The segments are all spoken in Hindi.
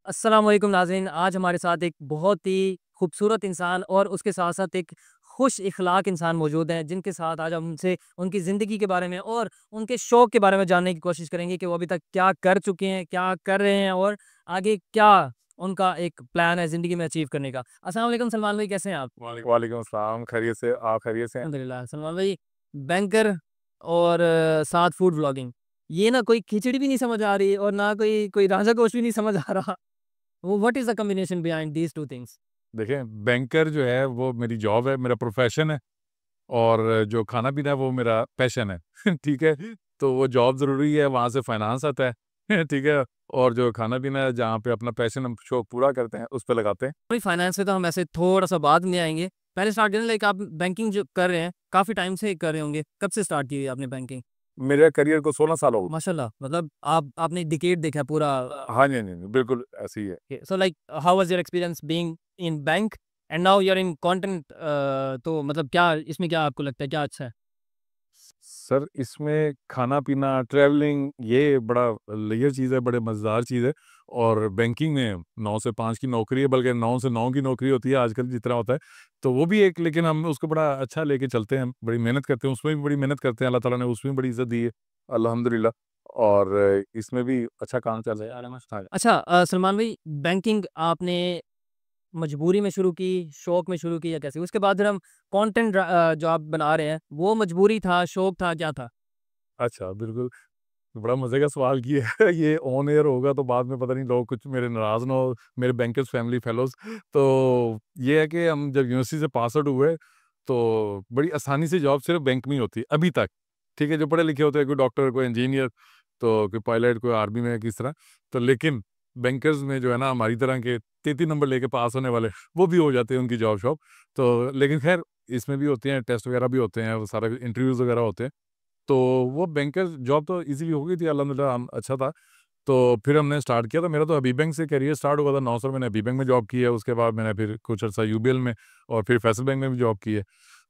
अस्सलाम वालेकुम नाज़रीन। आज हमारे साथ एक बहुत ही खूबसूरत इंसान और उसके साथ-साथ एक खुश इख़लाक़ इंसान मौजूद हैं, जिनके साथ आज हम उनसे उनकी ज़िंदगी के बारे में और उनके शौक के बारे में जानने की कोशिश करेंगे कि वो अभी तक क्या कर चुके हैं, क्या कर रहे हैं और आगे क्या उनका एक प्लान है ज़िंदगी में अचीव करने का। अस्सलाम वालेकुम सलमान भाई, कैसे हैं आप? वालेकुम अस्सलाम, खैरियत से आप खैरियत से हैं? अल्हम्दुलिल्लाह। सलमान भाई, बैंकर और साथ फूड व्लॉगिंग, ये ना कोई खिचड़ी भी नहीं समझ आ रही और ना कोई कोई राजा गोश्त भी नहीं समझ आ रहा। वो what is the combination behind these 2 things? देखें, बैंकर जो है वो मेरी जॉब है, मेरा प्रोफ़ेशन है और जो खाना-पीना है वो मेरा पैशन है। ठीक है? तो वो जॉब ज़रूरी है, वहाँ से फ़ाइनेंस आता है। ठीक है? और जो खाना-पीना है जहाँ पे अपना पैशन हम शौक पूरा करते हैं, उस पे लगाते हैं। भाई फाइनेंस पे तो हम ऐसे थोड़ा-सा बाद में आएँगे। पहले स्टार्ट करें, लाइक आप बैंकिंग जो कर रहे हैं, काफ़ी टाइम से कर रहे होंगे। कब से स्टार्ट की आपने बैंकिंग? मेरे करियर को 16 साल हो गए। माशाल्लाह, मतलब आपने डिकेड देखा है पूरा। हाँ जी, हाँ जी, हाँ जी, बिल्कुल ऐसे ही है। So like how was your experience being in bank and now you are in content, तो मतलब क्या इसमें क्या आपको लगता है क्या अच्छा है? सर, इसमें खाना-पीना, ट्रैवलिंग ये बड़ा लेयर चीज़ है, बड़े मज़ेदार चीज़ है और बैंकिंग में 9 से 5 की नौकरी है, बल्कि 9 से 9 की नौकरी होती है आजकल जितना होता है। तो वो भी एक लेकिन हम उसको बड़ा अच्छा लेके चलते हैं, बड़ी मेहनत करते हैं, उसमें भी बड़ी मेहनत करते हैं, अल्लाह ताला ने उसमें भी बड़ी इज़्ज़त दी है, अल्हम्दुलिल्लाह और इसमें भी अच्छा काम चल रहा है। हाँ, अच्छा, सलमान भाई, बैंकिंग आपने मजबूरी में शुरू की, शौक में शुरू की या कैसे? उसके बाद फिर हम कंटेंट जो आप बना रहे हैं, वो मजबूरी था, शौक था, क्या था? अच्छा, बिल्कुल। बड़ा मज़े का सवाल किया है। ये ऑन एयर होगा तो बाद में पता नहीं लोग कुछ मेरे नाराज़ ना हो, मेरे बैंकर्स फैमिली फेलोज़। तो ये है कि हम जब यूनिवर्सिटी से पास आउट हुए, तो बड़ी आसानी से जॉब सिर्फ़ बैंक में ही होती है, अभी तक। ठीक है, जो पढ़े-लिखे होते हैं, कोई डॉक्टर, कोई इंजीनियर, तो कोई पायलट, कोई आर्मी में किस तरह। तो लेकिन बैंकर्स में जो है ना हमारी तरह के 33 नंबर लेके पास होने वाले, वो भी हो जाते हैं उनकी जॉब-शॉब। तो लेकिन ख़ैर इसमें भी होते हैं, टेस्ट वगैरह भी होते हैं, वो सारे इंटरव्यूज़ वगैरह होते हैं। तो वो बैंकर जॉब तो ईज़िली हो गई थी अल्हम्दुलिल्लाह हम अच्छा था। तो फिर हमने स्टार्ट किया था, मेरा तो हबीब बैंक से करियर स्टार्ट हुआ था, 9 साल मैंने हबीब बैंक में जॉब की है, उसके बाद मैंने फिर कुछ अर्सा यूबीएल में और फिर फैसल बैंक में भी जॉब की है।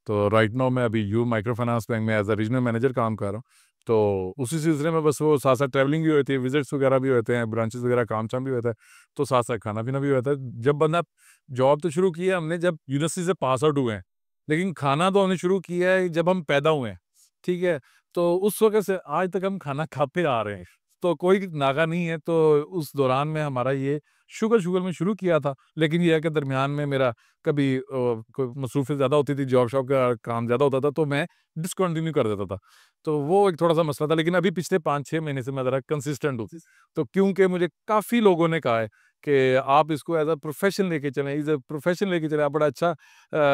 तो राइट नाउ मैं अभी यू माइक्रो फाइनेंस बैंक में एज़ अ रीजनल मैनेजर काम कर रहा हूँ। तो उसी सिलसिले में बस वो साथ-साथ ट्रैवलिंग भी होती है, विज़िट्स वगैरह भी होते हैं, ब्रांचेज़ वगैरह काम-चाम भी होता है, तो साथ-साथ खाना-पीना भी होता है। जब बंदा जॉब तो शुरू की है हमने जब यूनिवर्सिटी से पास आउट हुए हैं, लेकिन खाना तो हमने शुरू किया है जब हम पैदा हुए हैं, ठीक है? तो उस वक़्त से आज तक हम खाना खाते आ रहे हैं, तो कोई नागा नहीं है, तो उस दौरान में हमारा ये शुगर-शुगर में शुरू किया था, लेकिन ये है कि दरमियान में मेरा कभी कोई मसरूफ़ियत ज़्यादा होती थी, जॉब-शॉब का काम ज़्यादा होता था, तो मैं डिसकंटिन्यू कर देता था। तो वो एक थोड़ा-सा मसला था, लेकिन अभी पिछले 5-6 महीने से मैं ज़रा कंसिस्टेंट हूँ। तो क्योंकि मुझे काफ़ी लोगों ने कहा है कि आप इसको एज़ अ प्रोफ़ेशन लेके चलें, इज़ अ प्रोफ़ेशन लेके चलें, आप बड़ा अच्छा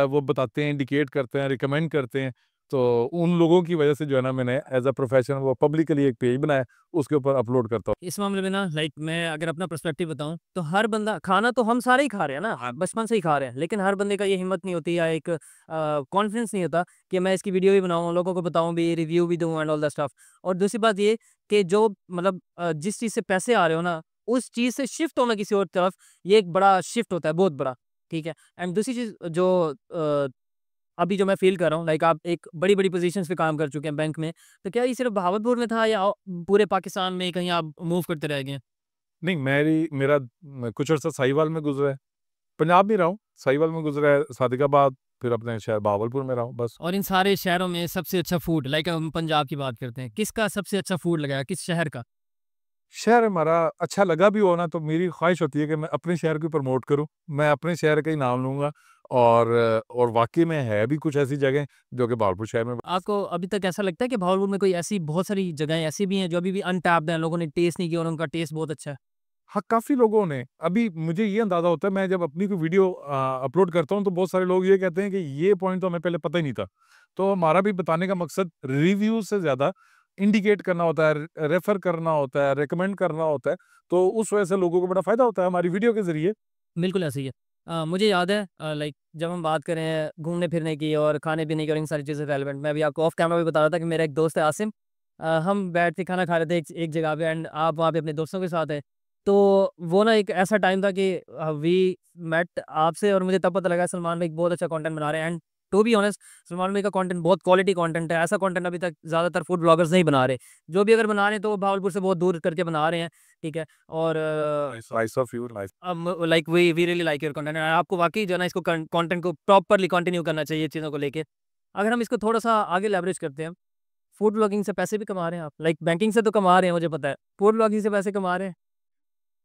वो बताते हैं, इंडिकेट करते हैं, रिकमेंड करते हैं। तो उन लोगों की वजह से जो है ना मैंने एज़ अ प्रोफ़ेशन वो पब्लिकली एक पेज बनाया, उसके ऊपर अपलोड करता हूँ। इस मामले में ना, लाइक मैं अगर अपना पर्सपेक्टिव बताऊँ, तो हर बंदा खाना तो हम सारे ही खा रहे हैं ना, बचपन से ही खा रहे हैं। लेकिन हर बंदे का ये हिम्मत नहीं होती या एक कॉन्फिडेंस नहीं होता कि मैं इसकी वीडियो भी बनाऊँ, लोगों को बताऊँ भी, रिव्यू भी दूँ एंड ऑल दैट स्टफ। और दूसरी बात ये कि जो मतलब जिस चीज़ से पैसे आ रहे हो ना, उस चीज़ से शिफ्ट होना किसी और तरफ, ये एक बड़ा शिफ्ट होता है, बहुत बड़ा, ठीक है? एंड दूसरी चीज़ जो अभी जो मैं फ़ील कर रहा हूँ, लाइक आप एक बड़ी-बड़ी पोज़ीशंस पे काम कर चुके हैं बैंक में, तो क्या ये सिर्फ़ बहावलपुर में था या पूरे पाकिस्तान में कहीं आप मूव करते रह गए हैं? नहीं, मेरा कुछ अर्सा साहिवाल में गुज़रा है, पंजाब में रहा हूँ, साहिवाल में गुज़रा है, सादिकाबाद, फिर अपने शहर बहावलपुर में रहा हूँ, बस। और इन सारे शहरों में सबसे अच्छा फूड, लाइक हम पंजाब की बात करते हैं, किसका सबसे अच्छा फूड लगा है, किस शहर का? शहर हमारा अच्छा लगा भी हो ना, तो मेरी ख़्वाहिश होती है कि मैं अपने शहर को प्रमोट करूँ। मैं अपने शहर का ही नाम लूँगा और वाक़ई में है भी कुछ ऐसी जगह जो कि बहावलपुर शहर में। आपको अभी तक ऐसा लगता है कि भावलपुर में कोई ऐसी बहुत सारी जगहें ऐसी भी हैं जो अभी भी अनटैप्ड हैं, लोगों ने टेस्ट नहीं किया और उनका टेस्ट बहुत अच्छा है? हाँ, काफ़ी लोगों ने अभी मुझे ये अंदाज़ा होता है मैं जब अपनी कोई वीडियो अपलोड करता हूँ तो बहुत सारे लोग ये कहते हैं कि ये पॉइंट तो हमें पहले पता ही नहीं था। तो हमारा भी बताने का मकसद रिव्यू से ज़्यादा इंडिकेट करना होता है, रेफ़र करना होता है, रिकमेंड करना होता है। तो उस वजह से लोगों को बड़ा फ़ायदा होता है हमारी वीडियो के ज़रिए। बिल्कुल ऐसे ही है। मुझे याद है, लाइक जब हम बात करें घूमने-फिरने की और खाने-पीने की और इन सारी चीज़ें रेलेवेंट, मैं अभी आपको ऑफ कैमरा भी बता रहा था कि मेरा एक दोस्त है आसिम। हम बैठ के खाना खा रहे थे एक एक जगह पे एंड आप वहाँ पे अपने दोस्तों के साथ हैं। तो वो ना एक ऐसा टाइम था कि वी मेट आपसे और मुझे तब पता लगा सलमान भाई बहुत अच्छा कंटेंट बना रहे हैं and to be honest Salman भाई का कंटेंट बहुत क्वालिटी कंटेंट है। ऐसा कंटेंट अभी तक ज़्यादातर फूड ब्लॉगर्स नहीं बना रहे। जो भी अगर बना रहे हैं तो वो भावलपुर से बहुत दूर करके बना रहे हैं, ठीक है? और nice of you, nice. Like we really like your content. आपको वाकई जो है ना इसको कंटेंट को प्रॉपरली कंटिन्यू करना चाहिए चीज़ों को लेके। अगर हम इसको थोड़ा सा आगे लेवरेज करते हैं, फूड ब्लॉगिंग से पैसे भी कमा रहे हैं आप, लाइक बैंकिंग से तो कमा रहे हैं मुझे पता है, फूड ब्लॉगिंग से पैसे कमा रहे हैं?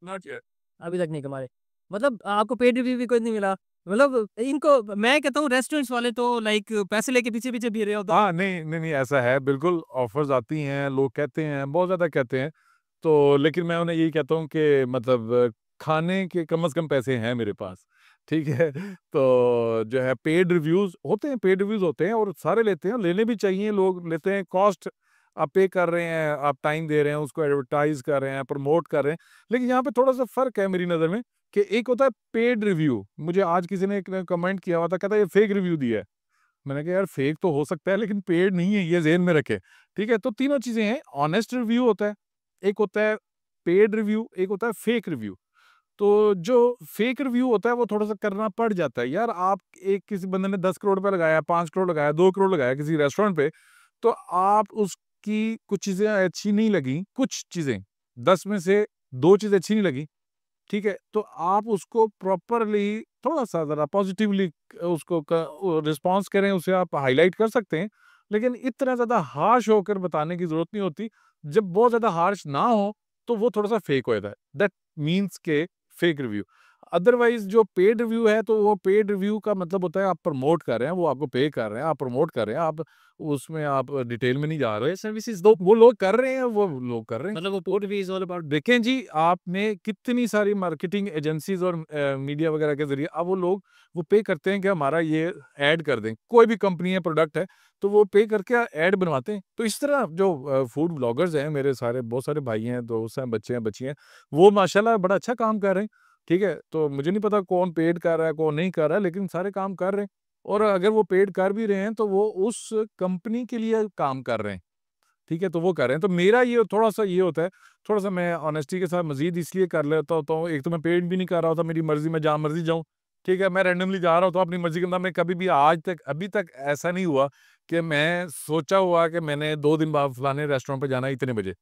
Not yet. अभी तक नहीं कमा रहे। मतलब आपको पेड रिव्यू भी कोई नहीं मिला? मतलब इनको मैं कहता हूँ रेस्टोरेंट्स वाले तो लाइक पैसे लेके पीछे-पीछे फिर रहे हो तो हाँ, नहीं, नहीं, नहीं, ऐसा है, बिल्कुल ऑफ़र्स आती हैं, लोग कहते हैं, बहुत ज़्यादा कहते हैं, तो लेकिन मैं उन्हें यही कहता हूँ कि मतलब खाने के कम से कम पैसे हैं मेरे पास, ठीक है? तो जो है पेड रिव्यूज़ होते हैं और सारे लेते हैं, लेने भी चाहिए, लोग लेते हैं, कॉस्ट आप पे कर रहे हैं, आप टाइम दे रहे हैं, उसको एडवर्टाइज़ कर रहे हैं, प्रमोट कर रहे हैं। लेकिन यहाँ पे थोड़ा-सा फ़र्क है मेरी नज़र में कि एक होता है पेड रिव्यू, मुझे आज किसी ने एक ने कमेंट किया हुआ था, कहता है ये फेक रिव्यू दिया है। मैंने कहा यार फेक तो हो सकता है लेकिन पेड नहीं है, ये ज़हन में रखें, ठीक है? तो तीनों चीज़ें हैं, ऑनेस्ट रिव्यू होता है, एक होता है पेड रिव्यू, एक होता है फेक रिव्यू। तो जो फेक रिव्यू होता है वो थोड़ा-सा करना पड़ जाता है। यार आप एक किसी बंदे ने 10 करोड़ रुपए लगाया, 5 करोड़ लगाया, 2 करोड़ लगाया किसी रेस्टोरेंट पे, तो आप उसकी कुछ चीज़ें अच्छी नहीं लगी, कुछ चीज़ें, 10 में से 2 चीज़ें अच्छी नहीं लगी, ठीक है? तो आप उसको प्रॉपरली थोड़ा-सा ज़रा पॉज़िटिवली उसको रिस्पॉन्स करें, उसे आप हाइलाइट कर सकते हैं। लेकिन इतना ज़्यादा हार्श होकर बताने की ज़रूरत नहीं होती। जब बहुत ज़्यादा हार्श ना हो, तो वो थोड़ा-सा फेक हो जाता है। दैट मीन्स के फेक रिव्यू। अदरवाइज़ जो पेड रिव्यू है, तो वो पेड रिव्यू का मतलब होता है आप प्रमोट कर रहे हैं, वो आपको पे कर रहे हैं, आप प्रमोट कर रहे हैं, आप उसमें आप डिटेल में नहीं जा रहे। सर्विसेज़ दो। वो लोग कर रहे हैं, वो लोग कर रहे हैं। मतलब वो food review is all about देखें जी, आपने कितनी सारी मार्केटिंग एजेंसीज़ और मीडिया वगैरह के ज़रिए अब वो लोग वो पे करते हैं कि हमारा ये ऐड कर दें। कोई भी कंपनी है, प्रोडक्ट है, तो वो पे करके ऐड बनवाते हैं। तो इस तरह जो फूड ब्लॉगर्स हैं, मेरे सारे बहुत सारे भाई हैं, दोस्त हैं, बच्चे हैं, बच्ची हैं, वो माशाल्लाह बड़ा अच्छा काम कर रहे हैं, ठीक है? तो मुझे नहीं पता कौन पेड कर रहा है, कौन नहीं कर रहा है, लेकिन सारे काम कर रहे हैं और अगर वो पेड कर भी रहे हैं, तो वो उस कंपनी के लिए काम कर रहे हैं। ठीक है, तो वो कर रहे हैं। तो मेरा ये थोड़ा-सा ये होता है, थोड़ा-सा मैं ऑनेस्टी के साथ मज़ीद इसलिए कर लेता होता हूँ, एक तो मैं पेड भी नहीं कर रहा होता, मेरी मर्ज़ी मैं जहाँ मर्ज़ी जाऊँ, ठीक है? मैं रैंडमली जा रहा होता हूँ अपनी मर्ज़ी के अंदर, मैं कभी भी आज तक अभी तक ऐसा नहीं हुआ कि मैं सोचा हुआ कि मैंने 2 दिन बाद फलाने रेस्टोरेंट पे जाना है इतने बजे।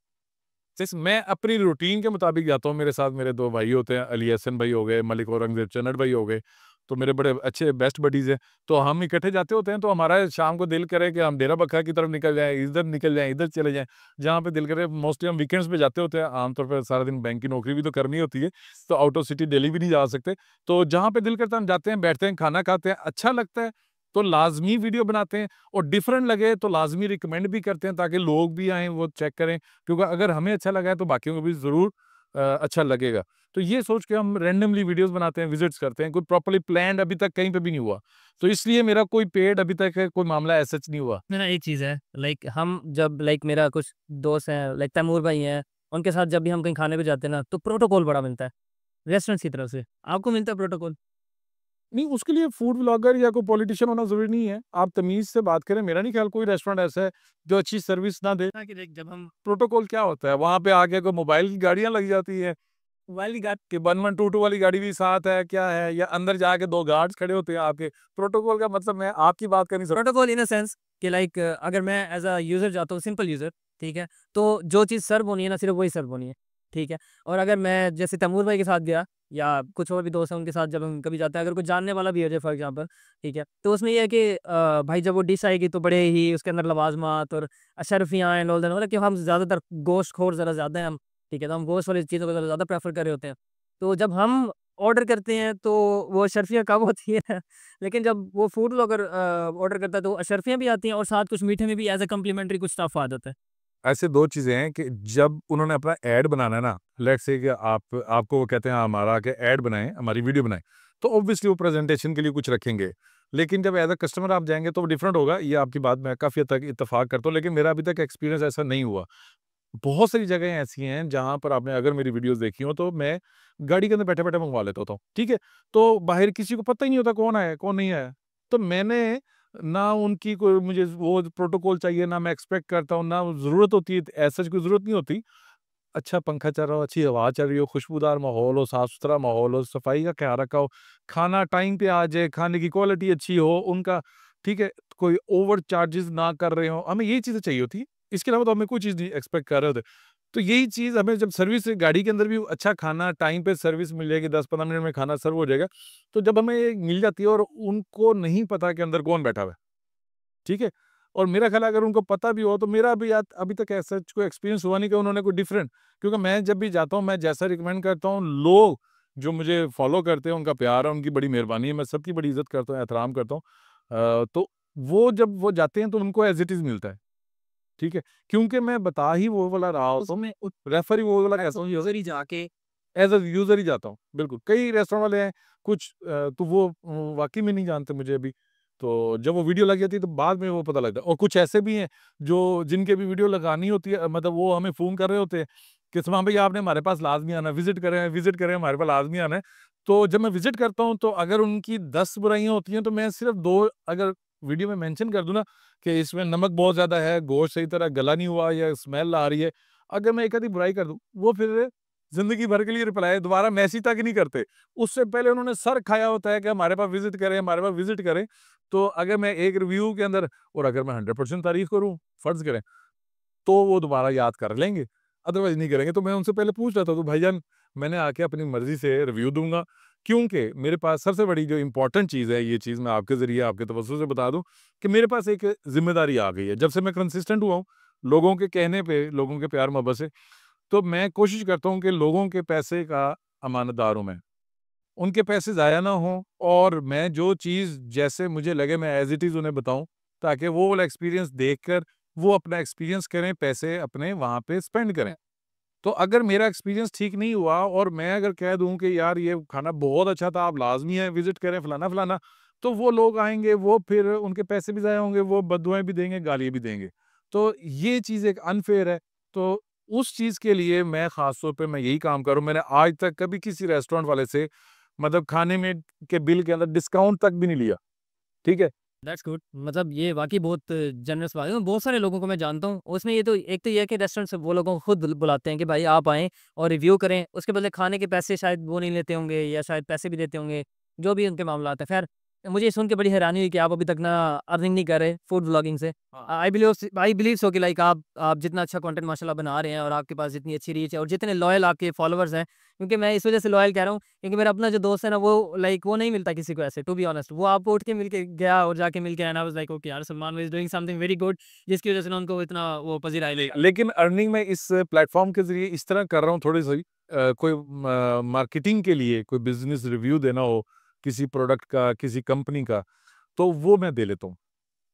सिर्फ़ मैं अपनी रूटीन के मुताबिक जाता हूँ, मेरे साथ मेरे 2 भाई होते हैं, अली हसन भाई हो गए, मलिक औरंगज़ेब चन्नड़ भाई हो गए, तो मेरे बड़े अच्छे बेस्ट बडीज़ हैं। तो हम इकट्ठे जाते होते हैं, तो हमारा शाम को दिल करे कि हम डेरा बक्खा की तरफ निकल जाएँ, इधर निकल जाएँ, इधर चले जाएँ, जहाँ पे दिल करे मोस्टली हम वीकेंड्स पे जाते होते हैं, आमतौर पे सारा दिन बैंक की नौकरी भी तो करनी होती है, तो आउट ऑफ सिटी डेली भी नहीं जा सकते। तो जहाँ पे दिल करता है हम जाते हैं, बैठते हैं, खाना खाते हैं, अच्छा लगता है, तो लाज़मी वीडियो बनाते हैं और डिफरेंट लगे तो लाज़मी रिकमेंड भी करते हैं ताकि लोग भी आएँ, वो चेक करें। क्योंकि अगर हमें अच्छा लगा है तो बाकियों को भी ज़रूर अच्छा लगेगा। तो ये सोच के हम रैंडमली वीडियोज़ बनाते हैं, विज़िट्स करते हैं, कोई प्रॉपर्ली प्लान्ड अभी तक कहीं पे भी नहीं हुआ। तो इसलिए मेरा कोई पेड अभी तक है, कोई मामला एज़ सच नहीं हुआ। मेरा एक चीज़ है, लाइक हम जब लाइक मेरा कुछ दोस्त हैं, लाइक तैमूर भाई हैं, उनके साथ जब भी हम कहीं खाने पे जाते हैं ना, तो प्रोटोकॉल बड़ा मिलता है, रेस्टोरेंट्स की तरफ से। आपको मिलता है प्रोटोकॉल? नहीं, उसके लिए फूड व्लॉगर या कोई पॉलिटिशियन होना ज़रूरी नहीं है। आप तमीज़ से बात करें, मेरा नहीं ख़्याल कोई रेस्टोरेंट ऐसा है जो अच्छी सर्विस ना दे। हाँ, कि देख जब हम प्रोटोकॉल क्या होता है? वहाँ पे आके कोई मोबाइल की गाड़ियाँ लग जाती हैं। मोबाइल की गाड़ी कि 1122 वाली गाड़ी भी साथ है, क्या है? या अंदर जाके 2 गार्ड्स खड़े होते हैं आपके। प्रोटोकॉल का मतलब मैं आपकी बात का नहीं समझ। प्रोटोकॉल इन अ सेंस कि लाइक अगर मैं एज़ अ यूज़र जाता हूँ, सिंपल यूज़र, ठीक है? तो जो चीज़ सर्व होनी है ना, सिर्फ़ वही सर्व होनी है, ठीक है? और अगर मैं जैसे तैमूर भाई के साथ गया या कुछ और भी दोस्त हैं, उनके साथ जब हम कभी जाते हैं, अगर कोई जानने वाला भी हो जाए फॉर एग्ज़ाम्पल, ठीक है? तो उसमें ये है कि भाई जब वो डिश आएगी तो बड़े ही उसके अंदर लवाज़मात और अशरफियाँ एंड ऑल दैट, मतलब कि हम ज़्यादातर गोश्तखोर ज़रा ज़्यादा हैं हम, ठीक है? तो हम गोश्त वाली चीज़ों को ज़रा ज़्यादा प्रेफ़र कर रहे होते हैं। तो जब हम ऑर्डर करते हैं तो वो अशरफियाँ कम होती हैं। लेकिन जब वो फूड ब्लॉगर ऑर्डर करता है तो अशर्फियाँ भी आती हैं और साथ कुछ मीठे में भी एज़ अ कॉम्प्लीमेंट्री कुछ स्टफ़ आ जाता है। ऐसे 2 चीज़ें हैं कि जब उन्होंने अपना ऐड बनाना है ना, लेट्स से कि आपको वो कहते हैं हमारा के ऐड बनाएँ, हमारी वीडियो बनाएँ, तो ऑब्वियसली वो प्रेज़ेंटेशन के लिए कुछ रखेंगे। लेकिन जब एज़ अ कस्टमर आप जाएँगे तो वो डिफरेंट होगा, ये आपकी बात मैं काफ़ी हद तक इत्तेफ़ाक करता हूँ, लेकिन मेरा अभी तक एक्सपीरियंस ऐसा नहीं हुआ। बहुत सारी जगहें ऐसी हैं जहाँ पर आपने अगर मेरी वीडियोज़ देखी हो तो मैं गाड़ी के अंदर बैठे-बैठे मँगवा लेता होता हूँ, ठीक है? तो बाहर किसी को पता ही नहीं होता कौन आया है, कौन नहीं आया। तो मैंने ना उनकी कोई मुझे वो प्रोटोकॉल चाहिए, ना मैं एक्सपेक्ट करता हूँ, ना ज़रूरत होती है, ऐसा कोई ज़रूरत नहीं होती। अच्छा पंखा चल रहा हो, अच्छी हवा चल रही हो, खुशबूदार माहौल हो, साफ-सुथरा माहौल हो, सफाई का ख़्याल रखा हो, खाना टाइम पे आ जाए, खाने की क्वालिटी अच्छी हो, उनका ठीक है? कोई ओवर चार्जेस ना कर रहे हों, हमें यही चीज़ें चाहिए होती हैं। इसके अलावा तो हमें कोई चीज़ नहीं एक्सपेक्ट कर रहे होते। तो यही चीज़ हमें जब सर्विस गाड़ी के अंदर भी अच्छा खाना टाइम पे सर्विस मिल जाएगी, 10-15 मिनट में खाना सर्व हो जाएगा। तो जब हमें ये मिल जाती है और उनको नहीं पता कि अंदर कौन बैठा हुआ है, ठीक है? और मेरा ख़्याल है अगर उनको पता भी हो तो मेरा भी अभी तक ऐसा कोई एक्सपीरियंस हुआ नहीं कि उन्होंने कोई डिफरेंट, क्योंकि मैं जब भी जाता हूँ, मैं जैसा रिकमेंड करता हूँ, लोग जो मुझे फ़ॉलो करते हैं, उनका प्यार है, उनकी बड़ी मेहरबानी है, मैं सबकी बड़ी इज़्ज़त करता हूँ, एहतराम करता हूँ। तो वो जब वो जाते हैं तो उनको एज़ इट इज़ मिलता है, ठीक है? क्योंकि मैं बता ही वो वाला रहा होता हूँ, मैं रेफ़र ही वो वाला कहता हूँ, यूज़र ही जाके एज़ अ यूज़र ही जाता हूँ, बिल्कुल। कई रेस्टोरेंट वाले हैं, कुछ तो वो वाक़ई में नहीं जानते मुझे अभी। तो जब वो वीडियो लग जाती है तो बाद में वो पता लगता है, और कुछ ऐसे भी हैं जो जिनके भी वीडियो लगानी होती है, मतलब वो हमें फ़ोन कर रहे होते हैं कि सलमान भैया आपने हमारे पास लाज़मी आना है, विज़िट करें हमारे पास लाज़मी आना है। तो जब मैं विज़िट करता हूँ तो अगर उनकी 10 बुराइयाँ होती हैं तो मैं सिर्फ़ 2 अगर वीडियो में मेंशन कर दूँ ना कि इसमें नमक बहुत ज़्यादा है, गोश्त सही तरह गला नहीं हुआ या स्मेल आ रही है, अगर मैं एक आधी बुराई कर दूँ, वो फिर ज़िंदगी भर के लिए रिप्लाई दोबारा मैसेज तक नहीं करते। उससे पहले उन्होंने सर खाया होता है कि हमारे पास विज़िट करें, हमारे पास विज़िट करें। तो अगर मैं एक रिव्यू के अंदर और अगर मैं 100% तारीफ़ करूँ, फ़र्ज़ करें, तो वो दोबारा याद कर लेंगे, अदरवाइज़ नहीं करेंगे। तो मैं उनसे पहले पूछ लेता हूँ, तो भाईजान मैंने आके अपनी मर्ज़ी से रिव्यू दूँगा, क्योंकि मेरे पास सबसे बड़ी जो इम्पोर्टेंट चीज़ है, ये चीज़ मैं आपके ज़रिए, आपके तवज्जुह से बता दूँ कि मेरे पास एक ज़िम्मेदारी आ गई है। जब से मैं कंसिस्टेंट हुआ हूँ, लोगों के कहने पे, लोगों के प्यार मोहब्बत से, तो मैं कोशिश करता हूँ कि लोगों के पैसे का अमानतदार हूँ मैं। उनके पैसे ज़ाया ना हों और मैं जो चीज़ जैसे मुझे लगे मैं एज़ इट इज़ उन्हें बताऊँ, ताकि वो वाला एक्सपीरियंस देखकर वो अपना एक्सपीरियंस करें, पैसे अपने वहाँ पे स्पेंड करें। तो अगर मेरा एक्सपीरियंस ठीक नहीं हुआ और मैं अगर कह दूँ कि यार ये खाना बहुत अच्छा था, आप लाज़मी है विज़िट करें फलाना-फलाना, तो वो लोग आएँगे, वो फिर उनके पैसे भी ज़ाया होंगे, वो बददुआएँ भी देंगे, गालियाँ भी देंगे। तो ये चीज़ एक अनफ़ेयर है। तो उस चीज़ के लिए मैं ख़ास तौर पे मैं यही काम कर रहा हूँ। मैंने आज तक कभी किसी रेस्टोरेंट वाले से मतलब खाने में के बिल के अंदर डिस्काउंट तक भी नहीं लिया, ठीक है? That's good. मतलब ये वाक़ई बहुत जनरस बात है। बहुत सारे लोगों को मैं जानता हूँ। उसमें ये तो एक तो ये है कि रेस्टोरेंट से वो लोगों को खुद बुलाते हैं कि भाई आप आएँ और रिव्यू करें। उसके बदले खाने के पैसे शायद वो नहीं लेते होंगे या शायद पैसे भी देते होंगे, जो भी उनके मामलात हैं। ख़ैर, मुझे ये सुन के बड़ी हैरानी हुई कि आप अभी तक ना अर्निंग नहीं कर रहे फूड व्लॉगिंग से। हाँ। आई बिलीव सो कि लाइक आप जितना अच्छा कंटेंट माशाल्लाह बना रहे हैं और आपके पास जितनी अच्छी रीच है और जितने लॉयल आपके फॉलोवर्स हैं, क्योंकि मैं इस वज़ह से लॉयल कह रहा हूँ क्योंकि मेरा अपना जो दोस्त है ना वो लाइक वो नहीं मिलता किसी को ऐसे टू बी ऑनेस्ट। वो आपको उठ के मिल के गया और जाके मिल के and I was like okay यार Salman is doing something very good जिसकी वज़ह से ना उनको इतना वो पज़ीराई ले लेकिन अर्निंग मैं इस प्लेटफ़ॉर्म के ज़रिए इस तरह कर रहा हूँ थोड़ी-सी, कोई मार्केटिंग के लिए कोई बिज़नेस रिव्यू देना हो, किसी प्रोडक्ट का, किसी कंपनी का, तो वो मैं दे लेता हूँ।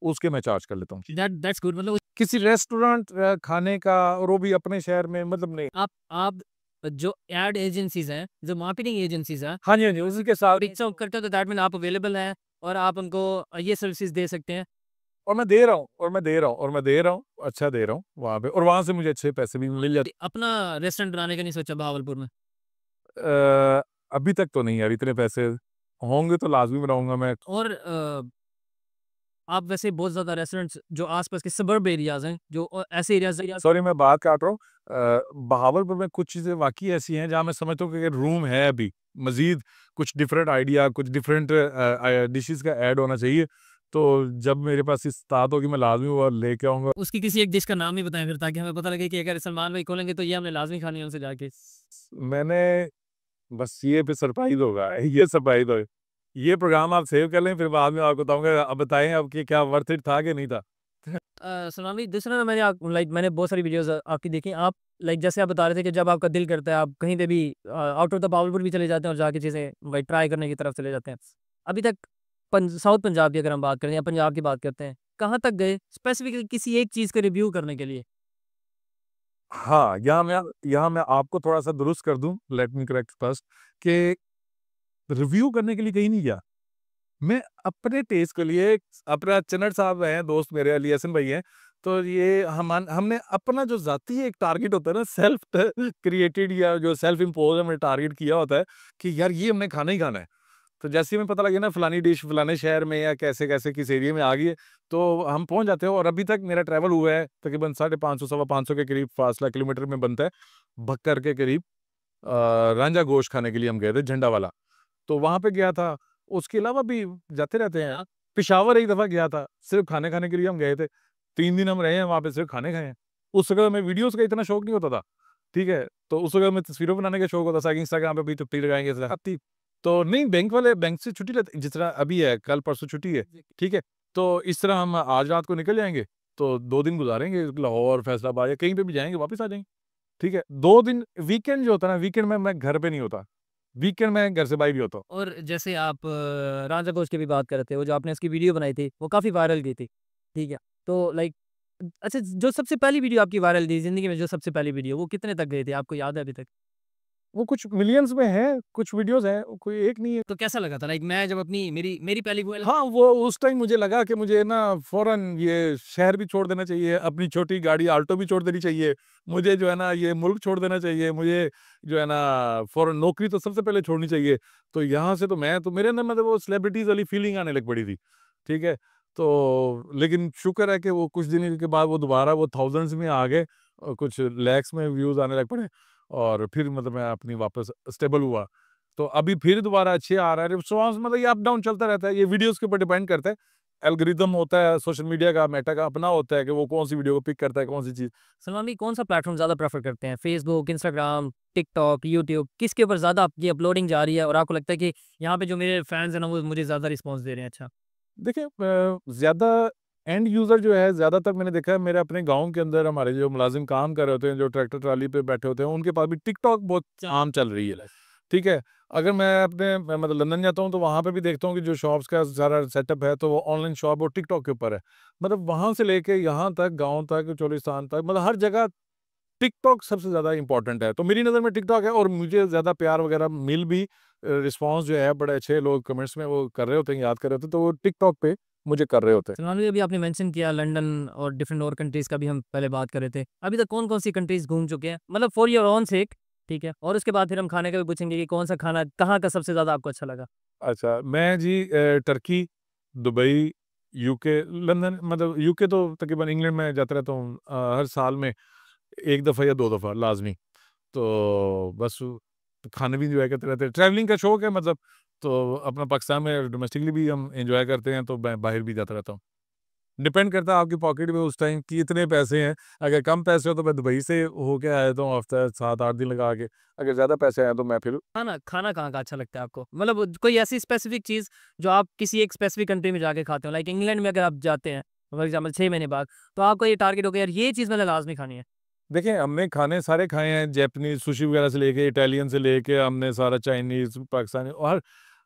उसके मैं चार्ज कर लेता हूँ। दैट्स गुड मतलब किसी रेस्टोरेंट खाने का और वो भी अपने शहर में मतलब नहीं। आप जो एड एजेंसीज़ हैं, जो मार्केटिंग एजेंसीज़ हैं, हाँ जी, हाँ जी, उसी के साथ रीच आउट करते हो तो दैट मीन आप अवेलेबल हैं और आप उनको ये सर्विसेज़ दे सकते हैं। और मैं दे रहा हूँ और मैं दे रहा हूँ और मैं दे रहा हूँ, अच्छा दे रहा हूँ वहाँ पे और वहाँ से मुझे अच्छे पैसे भी मिल जाते। अपना रेस्टोरेंट बनाने का नहीं सोचा बहावलपुर में? अभी तक तो नहीं यार, इतने पैसे होंगे तो लाज़मी बनाऊँगा मैं। और आप वैसे बहुत ज़्यादा रेस्टोरेंट्स जो आस-पास के सबर्ब एरियाज़ हैं, जो ऐसे एरियाज़ सॉरी मैं बात काट रहा हूँ। बहावलपुर में कुछ चीज़ें वाक़ई ऐसी हैं जहाँ मैं समझता हूँ कि अगर रूम है अभी, मज़ीद कुछ डिफरेंट आइडिया, कुछ डिफरेंट डिशेज़ का ऐड होना चाहिए। तो जब मेरे पास इस्तात होगी मैं लाज़मी वो लेके आऊँगा। उसकी किसी एक डिश का नाम ही बताएँ फिर ताकि हमें पता लगे कि अगर सलमान भाई खोलेंगे तो ये हमने लाज़मी खानी है उनसे जाके। मैंने बस ये फिर सरप्राइज़ होगा, ये सरप्राइज़ होगा। ये प्रोग्राम आप सेव कर लें, फिर बाद में आपको बताऊँगा। अब बताएँ अब कि क्या वर्थ इट था कि नहीं था? सलमान भाई दूसरा ना मैंने बहुत सारी वीडियोज़ आपकी देखी। आप लाइक जैसे आप बता रहे थे कि जब आपका दिल करता है आप कहीं पे भी आउट ऑफ द बहावलपुर भी चले जाते हैं और जाके चीज़ें भाई ट्राई करने की तरफ चले जाते हैं। अभी तक साउथ पंजाब की अगर हम बात करें या पंजाब की बात करते हैं, कहाँ तक गए स्पेसिफिकली किसी एक चीज़ का रिव्यू करने के लिए? हाँ, यहाँ मैं आपको थोड़ा-सा दुरुस्त कर दूँ, लेट मी करेक्ट फर्स्ट कि रिव्यू करने के लिए कहीं नहीं गया। मैं अपने टेस्ट के लिए अपना चन्नड़ साहब हैं, दोस्त मेरे अली हसन भाई हैं, तो ये हमने अपना जो ज़ाती एक टारगेट होता है ना, सेल्फ क्रिएटेड या जो सेल्फ इम्पोज़ हमने टारगेट किया होता है कि यार ये हमने खाना ही खाना है। तो जैसे ही हमें पता लगे ना फलानी डिश फलाने शहर में या कैसे-कैसे किस एरिया में आ गई है, तो हम पहुँच जाते हैं और अभी तक मेरा ट्रैवल हुआ है तकरीबन 550 सवा 500 के करीब फासला किलोमीटर में बनता है, भक्कर के करीब। रांझा गोश्त खाने के लिए हम गए थे झंडा वाला, तो वहाँ पे गया था। उसके अलावा भी जाते रहते हैं। पेशावर एक दफ़ा गया था, सिर्फ़ खाने खाने के लिए हम गए थे। 3 दिन हम रहे हैं वहाँ पे, सिर्फ़ खाने खाए हैं। उस वक़्त हमें वीडियोज़ का इतना शौक नहीं होता था, ठीक है? तो उस वक़्त हमें तस्वीरें बनाने का शौक होता था कि इंस्टाग्राम पे भी तस्वीर लगाएँगे आती। तो नहीं, बैंक वाले बैंक से छुट्टी लेते, जिस तरह अभी है, कल परसों छुट्टी है, ठीक है? तो इस तरह हम आज रात को निकल जाएँगे, तो 2 दिन गुज़ारेंगे लाहौर, फैसलाबाद या कहीं पे भी जाएँगे, वापस आ जाएँगे, ठीक है? 2 दिन वीकेंड जो होता है ना, वीकेंड में मैं घर पे नहीं होता। वीकेंड में घर से बाहर भी होता हूँ। और जैसे आप रांझा गोश्त की भी बात कर रहे थे, वो जो आपने उसकी वीडियो बनाई थी, वो काफ़ी वायरल गई थी, ठीक है? तो लाइक अच्छा, जो सबसे पहली वीडियो आपकी वायरल गई ज़िंदगी में, जो सबसे पहली वीडियो, वो कितने तक गई थी? आपको याद है अभी तक? वो कुछ मिलियंस में है, कुछ वीडियोज़ हैं, कोई एक नहीं है। तो कैसा लगा था? लाइक मैं जब अपनी मेरी मेरी पहली वो हाँ, वो उस टाइम मुझे लगा कि मुझे ना फ़ौरन ये शहर भी छोड़ देना चाहिए, अपनी छोटी गाड़ी ऑल्टो भी छोड़ देनी चाहिए। मुझे जो है ना ये मुल्क छोड़ देना चाहिए, मुझे जो है ना फ़ौरन नौकरी तो सबसे पहले छोड़नी चाहिए। तो यहाँ से तो मैं तो मेरे अंदर मतलब वो सेलिब्रिटीज़ वाली फीलिंग आने लग पड़ी थी, ठीक है? तो लेकिन शुक्र है कि वो कुछ दिन के बाद वो दोबारा वो थाउज़ेंड्स में आ गए और कुछ लैक्स में व्यूज़ आने लग पड़े और फिर मतलब मैं अपनी वापस स्टेबल हुआ। तो अभी फिर दोबारा अच्छे आ रहा है। रिस्पॉन्स मतलब ये अप डाउन चलता रहता है। ये वीडियोज़ के ऊपर डिपेंड करता है। एल्गोरिदम होता है सोशल मीडिया का, मेटा का अपना होता है कि वो कौन-सी वीडियो को पिक करता है, कौन-सी चीज़। सलमान भाई कौन-सा प्लेटफ़ॉर्म ज़्यादा प्रेफ़र करते हैं? फ़ेसबुक, इंस्टाग्राम, टिकटॉक, यूट्यूब, किसके ऊपर ज़्यादा आपकी अपलोडिंग जा रही है और आपको लगता है कि यहाँ पे जो मेरे फैन्स हैं ना, वो मुझे ज़्यादा रिस्पॉन्स दे रहे हैं? अच्छा। देखिए ज़्यादा एंड यूज़र जो है ज़्यादातर मैंने देखा है मेरे अपने गाँव के अंदर हमारे जो मुलाज़िम काम कर रहे होते हैं, जो ट्रैक्टर ट्राली पे बैठे होते हैं, उनके पास भी टिकटॉक बहुत आम चल रही है। ठीक है? अगर मैं मतलब लंदन जाता हूँ तो वहाँ पे भी देखता हूँ कि जो शॉप्स का सारा सेटअप है तो वो ऑनलाइन शॉप और टिकटॉक के ऊपर है। मतलब वहाँ से लेके यहाँ तक, गाँव तक, चोलिस्तान तक मतलब हर जगह टिकटॉक सबसे ज़्यादा इम्पोर्टेंट है। तो मेरी नज़र में टिकटॉक है और मुझे ज़्यादा प्यार वगैरह मिल भी रिस्पॉन्स जो है बड़े अच्छे लोग कमेंट्स में वो कर रहे होते हैं, याद कर रहे होते हैं, तो वो टिकटॉक पे मुझे कर रहे होते हैं। सलमान भाई अभी आपने मेंशन किया लंदन और डिफरेंट और कंट्रीज़ का भी हम पहले बात कर रहे थे। अभी तक कौन-कौन सी कंट्रीज़ घूम चुके हैं? मतलब फॉर योर ओन सेक, ठीक है? और उसके बाद फिर हम खाने का भी पूछेंगे कि कौन-सा खाना कहाँ का सबसे ज़्यादा आपको अच्छा लगा? अच्छा, मैं जी टर्की, दुबई, यूके, लंदन मतलब यूके तो तकरीबन इंग्लैंड में जाता रहता हूँ हर साल में 1 दफ़ा या 2 दफ़ा लाज़मी। तो बस खाने भी एन्जॉय करते रहते हैं। ट्रैवलिंग का शौक है मतलब, तो अपना पाकिस्तान में डोमेस्टिकली भी हम एन्जॉय करते हैं, तो मैं बाहर भी जाता रहता हूँ। डिपेंड करता है आपकी पॉकेट में उस टाइम कितने पैसे हैं। अगर कम पैसे हो तो मैं दुबई से होके आ जाता हूँ हफ़्ता 7-8 दिन लगा के। अगर ज़्यादा पैसे हैं तो मैं फिर खाना खाना कहाँ का अच्छा लगता है आपको? मतलब कोई ऐसी स्पेसिफिक चीज़ जो आप किसी एक स्पेसिफिक कंट्री में जाके खाते हो? लाइक इंग्लैंड में अगर आप जाते हैं, फॉर एग्ज़ाम्पल 6 महीने बाद, तो आपका ये टारगेट होगा यार ये चीज़ मैंने लाज़मी खानी है। देखिए, हमने खाने सारे खाए हैं, जापानीज़ सुशी वगैरह से लेके, इटालियन से लेके हमने सारा चाइनीज़, पाकिस्तानी और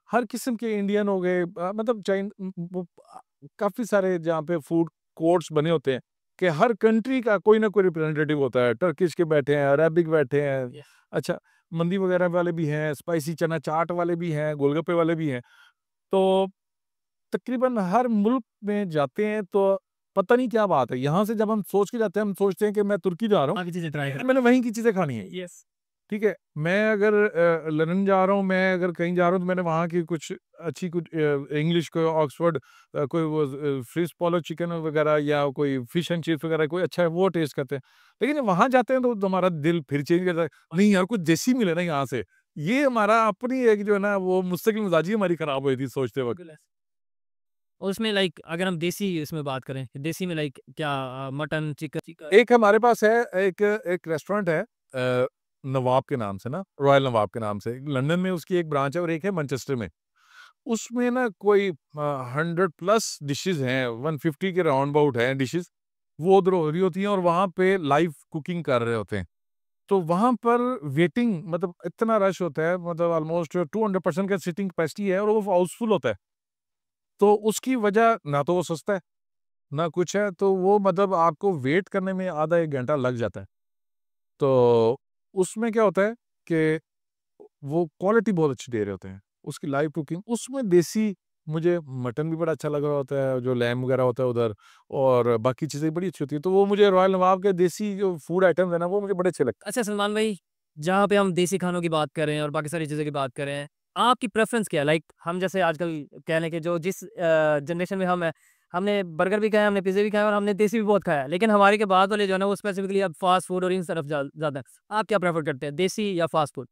हर किस्म के इंडियन हो गए मतलब काफ़ी सारे जहाँ पे फूड कोर्ट्स बने होते हैं कि हर कंट्री का कोई ना कोई रिप्रेजेंटेटिव होता है। टर्किश के बैठे हैं, अरेबिक बैठे हैं, यस। अच्छा मंदी वगैरह वाले भी हैं, स्पाइसी चना चाट वाले भी हैं, गोलगप्पे वाले भी हैं। तो तकरीबन हर मुल्क में जाते हैं तो पता नहीं क्या बात है, यहाँ से जब हम सोच के जाते हैं, हम सोचते हैं कि मैं तुर्की जा रहा हूँ, वहाँ की चीज़ें ट्राई करें। मैंने वहीं की चीज़ें खानी है। यस। ठीक है? मैं अगर लंदन जा रहा हूँ, मैं अगर कहीं जा रहा हूँ तो मैंने वहाँ की कुछ अच्छी कुछ इंग्लिश को ऑक्सफोर्ड कोई वो फिश पोलो चिकन वगैरह या कोई फिश एंड चिप्स वगैरह कोई अच्छा है वो टेस्ट करते हैं। लेकिन जब वहाँ जाते हैं तो हमारा दिल फिर चेंज करता है, नहीं यार कुछ देसी मिले ना यहाँ से। ये हमारा अपनी एक जो है ना वो मुस्तकिल मिजाजी हमारी खराब हुई थी सोचते वक़्त। बिल्कुल ऐसे। और उसमें लाइक अगर हम देसी इसमें बात करें, देसी में लाइक क्या मटन, चिकन एक हमारे पास है एक एक रेस्टोरेंट है नवाब के नाम से ना, रॉयल नवाब के नाम से। लंदन में उसकी एक ब्रांच है और एक है मैनचेस्टर में। उसमें ना कोई 100 प्लस डिशेज़ हैं, 150 के राउंड अबाउट हैं डिशेज़, वो उधर हो रही होती हैं और वहाँ पे लाइव कुकिंग कर रहे होते हैं। तो वहाँ पर वेटिंग मतलब इतना रश होता है मतलब ऑलमोस्ट 200% का सीटिंग कैपेसिटी है और वो हाउसफुल होता है। तो उसकी वजह ना तो वो सस्ता है, ना कुछ है, तो वो मतलब आपको वेट करने में आधा 1 घंटा लग जाता है। तो उसमें क्या होता है कि वो क्वालिटी बहुत अच्छी दे रहे होते हैं। उसकी लाइव कुकिंग उसमें देसी मुझे मटन भी बड़ा अच्छा लग रहा होता है, जो लैम वगैरह होता है उधर और बाकी चीज़ें बड़ी अच्छी होती हैं। तो वो मुझे रॉयल नवाब के देसी जो फूड आइटम्स हैं ना, वो मुझे बड़े अच्छे लगते हैं। अच्छा सलमान भाई, जहाँ पे हम देसी खानों की बात कर रहे हैं और बाकी सारी चीज़ों की बात कर रहे हैं, आपकी प्रेफ़रेंस क्या है? लाइक हम जैसे आजकल कह लें कि जो जिस जनरेशन में हम हैं, हमने बर्गर भी खाया, हमने पिज़्ज़े भी खाए और हमने देसी भी बहुत खाया है। लेकिन हमारे के बाद वाले जो है ना, वो स्पेसिफ़िकली अब फ़ास्ट फ़ूड और इन तरफ ज़्यादा हैं। आप क्या प्रेफ़र करते हैं, देसी या फ़ास्ट फ़ूड?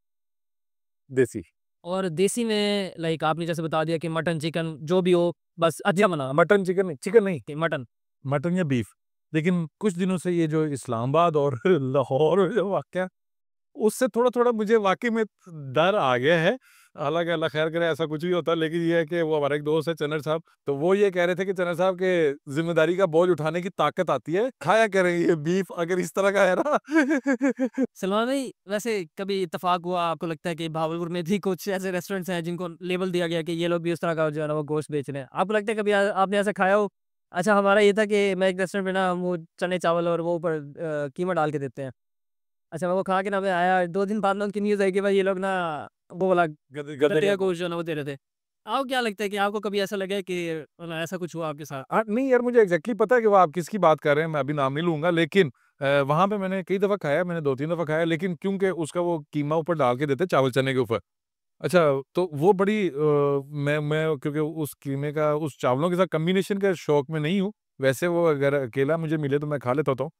देसी। और देसी में लाइक आपने जैसे बता दिया कि मटन, चिकन जो भी हो बस अच्छा बना मटन, चिकन नहीं, चिकन नहीं, कि मटन। मटन या बीफ। लेकिन कुछ दिनों से ये जो इस्लामाबाद और लाहौर जो वाक़या, उससे थोड़ा-थोड़ा मुझे वाक़ई में डर आ गया है। हालाँकि अल्लाह ख़ैर करे ऐसा कुछ भी होता, लेकिन ये है कि वो हमारा एक दोस्त है चन्नर साहब, तो वो ये कह रहे थे कि चन्नर साहब के ज़िम्मेदारी का बोझ उठाने की ताकत आती है। खाया करें ये बीफ अगर इस तरह का है ना। सलमान भाई वैसे कभी इत्तेफ़ाक हुआ आपको लगता है कि भावलपुर में भी कुछ ऐसे रेस्टोरेंट्स हैं जिनको लेबल दिया गया कि ये लोग भी उस तरह का जो है ना वो गोश्त बेच रहे हैं? आपको लगता है कभी आपने ऐसा खाया हो? अच्छा हमारा ये था कि मैं एक रेस्टोरेंट में ना वो चने चावल और वो ऊपर कीमा डाल के देते हैं। अच्छा मैं वो खा के ना मैं आया 2 दिन बाद ना उनकी न्यूज़ आई कि भाई ये लोग ना वो वाला गधे गधे गधे का का गोश्त। गोश्त जो है ना वो दे रहे थे। आपको क्या लगता है कि आपको कभी ऐसा लगा है कि मतलब ऐसा कुछ हुआ आपके साथ? नहीं यार, मुझे एग्ज़ैक्टली पता है कि वो आप किसकी बात कर रहे हैं, मैं अभी नाम नहीं लूँगा, लेकिन वहाँ पे मैंने कई दफ़ा खाया है, मैंने 2-3 दफ़ा खाया है, लेकिन क्योंकि उसका वो कीमा ऊपर डाल के देते हैं चावल चने के ऊपर। अच्छा, तो वो बड़ी मैं क्योंकि उस कीमे का उस चावलों के साथ कॉम्बिनेशन के शौक में नहीं हूँ। वैसे वो अगर अकेला मुझे मिले तो मैं खा लेता हूँ।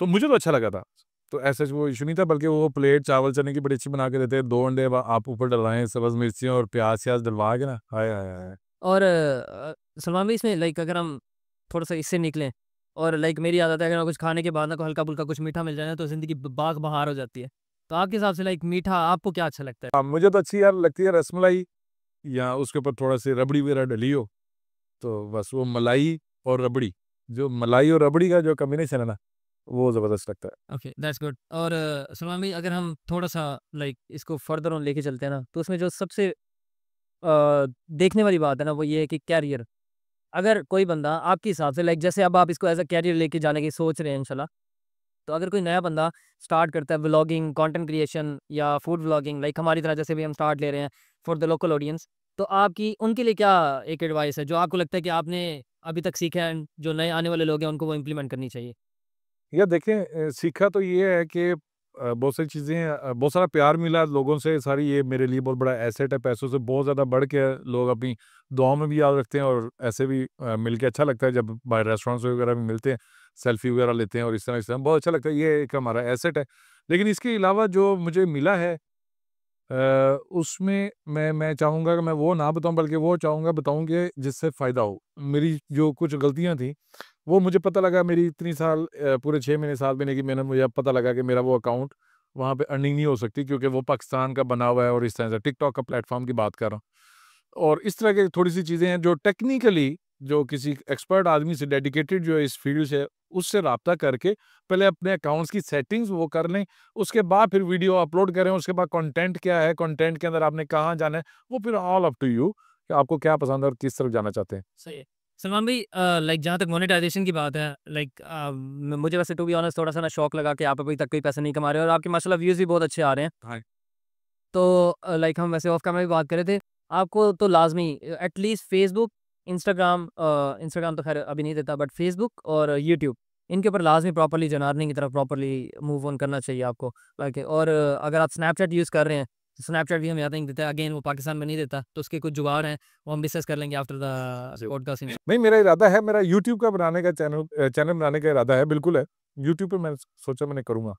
तो मुझे तो अच्छा लगा था। तो ऐसा वो इश्यू नहीं था, बल्कि वो प्लेट चावल चने की बड़ी अच्छी बना के देते हैं। 2 अंडे ब आप ऊपर डलवाएँ, सब्ज़ मिर्चियाँ और प्याज़-श्याज़ डलवा के ना, हाय, हाय, हाय! और सलमान भाई इसमें लाइक अगर हम थोड़ा-सा इससे निकलें और लाइक मेरी आदत है अगर मैं कुछ खाने के बाद ना कोई हल्का-फुल्का कुछ मीठा मिल जाए ना तो ज़िंदगी ब बाग-बहार हो जाती है। तो आपके हिसाब से लाइक मीठा आपको क्या अच्छा लगता है? मुझे तो अच्छी यार लगती है रसमलाई, या उसके ऊपर थोड़ा-सी रबड़ी वगैरह डली हो, तो बस वो मलाई और रबड़ी, जो मलाई और रबड़ी का जो कॉम्बिनेशन है ना, वो ज़बरदस्त लगता है। Okay that's good. और सलमान भाई अगर हम थोड़ा-सा लाइक इसको फर्दर ऑन लेके चलते हैं ना तो उसमें जो सबसे देखने वाली बात है ना वो ये है कि कैरियर। अगर कोई बंदा आपके हिसाब से लाइक जैसे अब आप इसको एज़ अ कैरियर लेके जाने की सोच रहे हैं इंशाल्लाह। तो अगर कोई नया बंदा स्टार्ट करता है व्लॉगिंग, कंटेंट क्रिएशन या फूड व्लॉगिंग लाइक हमारी तरह जैसे भी हम स्टार्ट ले रहे हैं फॉर द लोकल ऑडियंस, तो आपकी उनके लिए क्या एक एडवाइस है जो आपको लगता है कि आपने अभी तक सीखा है एंड जो नए आने वाले लोग हैं उनको वो इम्प्लीमेंट करनी चाहिए? या देखें, सीखा तो ये है कि बहुत सारी चीज़ें, बहुत सारा प्यार मिला लोगों से, सारी ये मेरे लिए बहुत बड़ा एसेट है, पैसों से बहुत ज़्यादा बढ़ के लोग अपनी दुआओं में भी याद रखते हैं, और ऐसे भी मिल के अच्छा लगता है जब बाहर रेस्टोरेंट्स वगैरह में मिलते हैं, सेल्फी वगैरह लेते हैं और इस तरह बहुत अच्छा लगता है, ये एक हमारा एसेट है। लेकिन इसके अलावा जो मुझे मिला है, उसमें मैं चाहूँगा कि मैं वो ना बताऊँ, बल्कि वो चाहूँगा बताऊँ कि जिससे फ़ायदा हो। मेरी जो कुछ गलतियाँ थी, वो मुझे पता लगा मेरी इतनी साल, पूरे 6 महीने 7 महीने की मेहनत, मुझे अब पता लगा कि मेरा वो अकाउंट वहाँ पे अर्निंग नहीं हो सकती, क्योंकि वो पाकिस्तान का बना हुआ है और इस तरह से टिकटॉक का प्लेटफ़ॉर्म की बात कर रहा हूँ। और इस तरह की थोड़ी-सी चीज़ें हैं जो टेक्निकली, जो किसी एक्सपर्ट आदमी से, डेडिकेटेड जो है इस फ़ील्ड से, उससे राब्ता करके पहले अपने अकाउंट्स की सेटिंग्स वो कर लें, उसके बाद फिर वीडियो अपलोड करें, उसके बाद कंटेंट क्या है, कंटेंट के अंदर आपने कहाँ जाना है, वो फिर ऑल अप टू यू कि आपको क्या पसंद है और किस तरफ जाना चाहते हैं। सही है। सलमान भाई लाइक जहाँ तक मोनेटाइज़ेशन की बात है लाइक मुझे वैसे टू बी ऑनेस्ट थोड़ा-सा ना शौक लगा कि आप अभी तक कोई पैसे नहीं कमा रहे हो और आपके माशाल्लाह व्यूज़ भी बहुत अच्छे आ रहे हैं। हाँ। तो लाइक हम वैसे ऑफ कैमरा भी बात कर रहे थे। आपको तो लाज़मी एटलीस्ट फ़ेसबुक, इंस्टाग्राम इंस्टाग्राम तो ख़ैर अभी नहीं देता बट फ़ेसबुक और यूट्यूब इनके ऊपर लाज़मी प्रॉपर्ली जो अर्निंग की तरफ प्रॉपर्ली मूव ऑन करना चाहिए आपको। लाइक और अगर आप स्नैपचैट यूज़ कर रहे हैं, तो स्नैपचैट भी हमें अर्निंग देता है। अगेन वो पाकिस्तान में नहीं देता, तो उसके कुछ जुगाड़ हैं, वो हम डिस्कस कर लेंगे आफ्टर द जी। पॉडकास्ट इन नहीं, मेरा इरादा है, मेरा यूट्यूब का बनाने का चैनल बनाने का इरादा है, बिल्कुल है। यूट्यूब पे मैंने सोचा मैंने करूँगा।